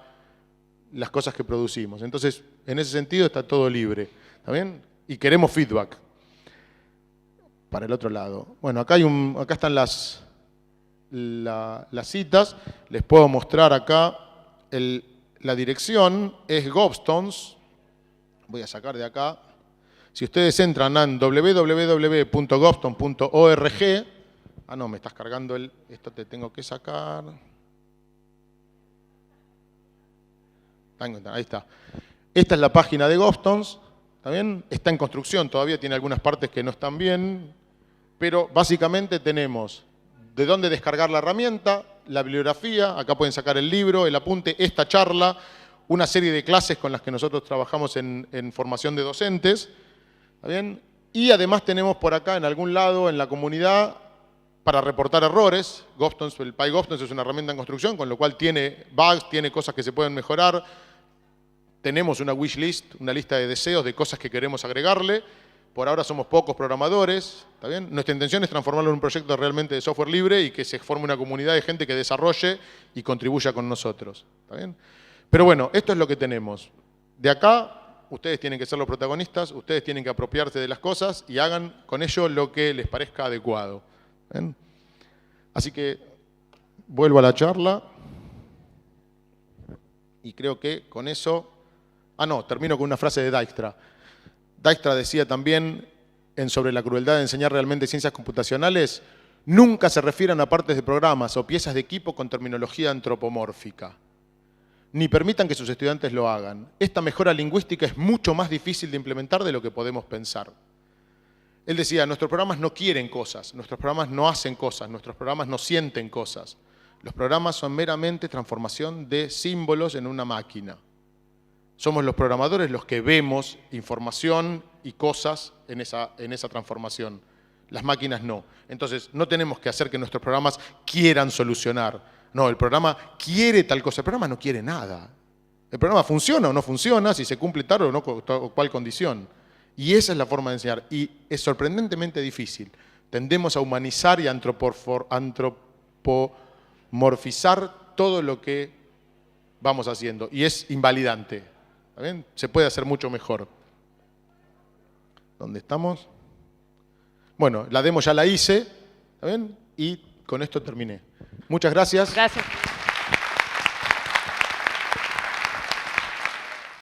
cosas que producimos. Entonces, en ese sentido está todo libre. ¿Está bien? Y queremos feedback. Para el otro lado. Bueno, acá están las citas. Les puedo mostrar acá la dirección. Es Gobstones. Voy a sacar de acá. Si ustedes entran en www.gobstones.org. Ah, no, me estás cargando esto te tengo que sacar. Ahí está. Esta es la página de Gobstones. ¿Está bien? Está en construcción, todavía tiene algunas partes que no están bien, pero básicamente tenemos de dónde descargar la herramienta, la bibliografía, acá pueden sacar el libro, el apunte, esta charla, una serie de clases con las que nosotros trabajamos en formación de docentes, ¿está bien? Y además tenemos por acá, en algún lado, en la comunidad, para reportar errores. Govtons, el PyGovtons es una herramienta en construcción, con lo cual tiene bugs, tiene cosas que se pueden mejorar. Tenemos una wishlist, una lista de deseos de cosas que queremos agregarle. Por ahora somos pocos programadores, ¿está bien? Nuestra intención es transformarlo en un proyecto realmente de software libre y que se forme una comunidad de gente que desarrolle y contribuya con nosotros, ¿está bien? Pero bueno, esto es lo que tenemos. De acá, ustedes tienen que ser los protagonistas, ustedes tienen que apropiarse de las cosas y hagan con ello lo que les parezca adecuado. ¿Ven? Así que vuelvo a la charla y creo que con eso... termino con una frase de Dijkstra. Dijkstra decía también sobre la crueldad de enseñar realmente ciencias computacionales: nunca se refieran a partes de programas o piezas de equipo con terminología antropomórfica, ni permitan que sus estudiantes lo hagan. Esta mejora lingüística es mucho más difícil de implementar de lo que podemos pensar. Él decía, nuestros programas no quieren cosas, nuestros programas no hacen cosas, nuestros programas no sienten cosas. Los programas son meramente transformación de símbolos en una máquina. Somos los programadores los que vemos información y cosas en esa transformación. Las máquinas no. Entonces, no tenemos que hacer que nuestros programas quieran solucionar. No, el programa quiere tal cosa. El programa no quiere nada. El programa funciona o no funciona, si se cumple tal o no o cual condición. Y esa es la forma de enseñar. Y es sorprendentemente difícil. Tendemos a humanizar y a antropomorfizar todo lo que vamos haciendo. Y es invalidante. ¿Está bien? Se puede hacer mucho mejor. ¿Dónde estamos? Bueno, la demo ya la hice, ¿está bien? Y con esto terminé. Muchas gracias. Gracias.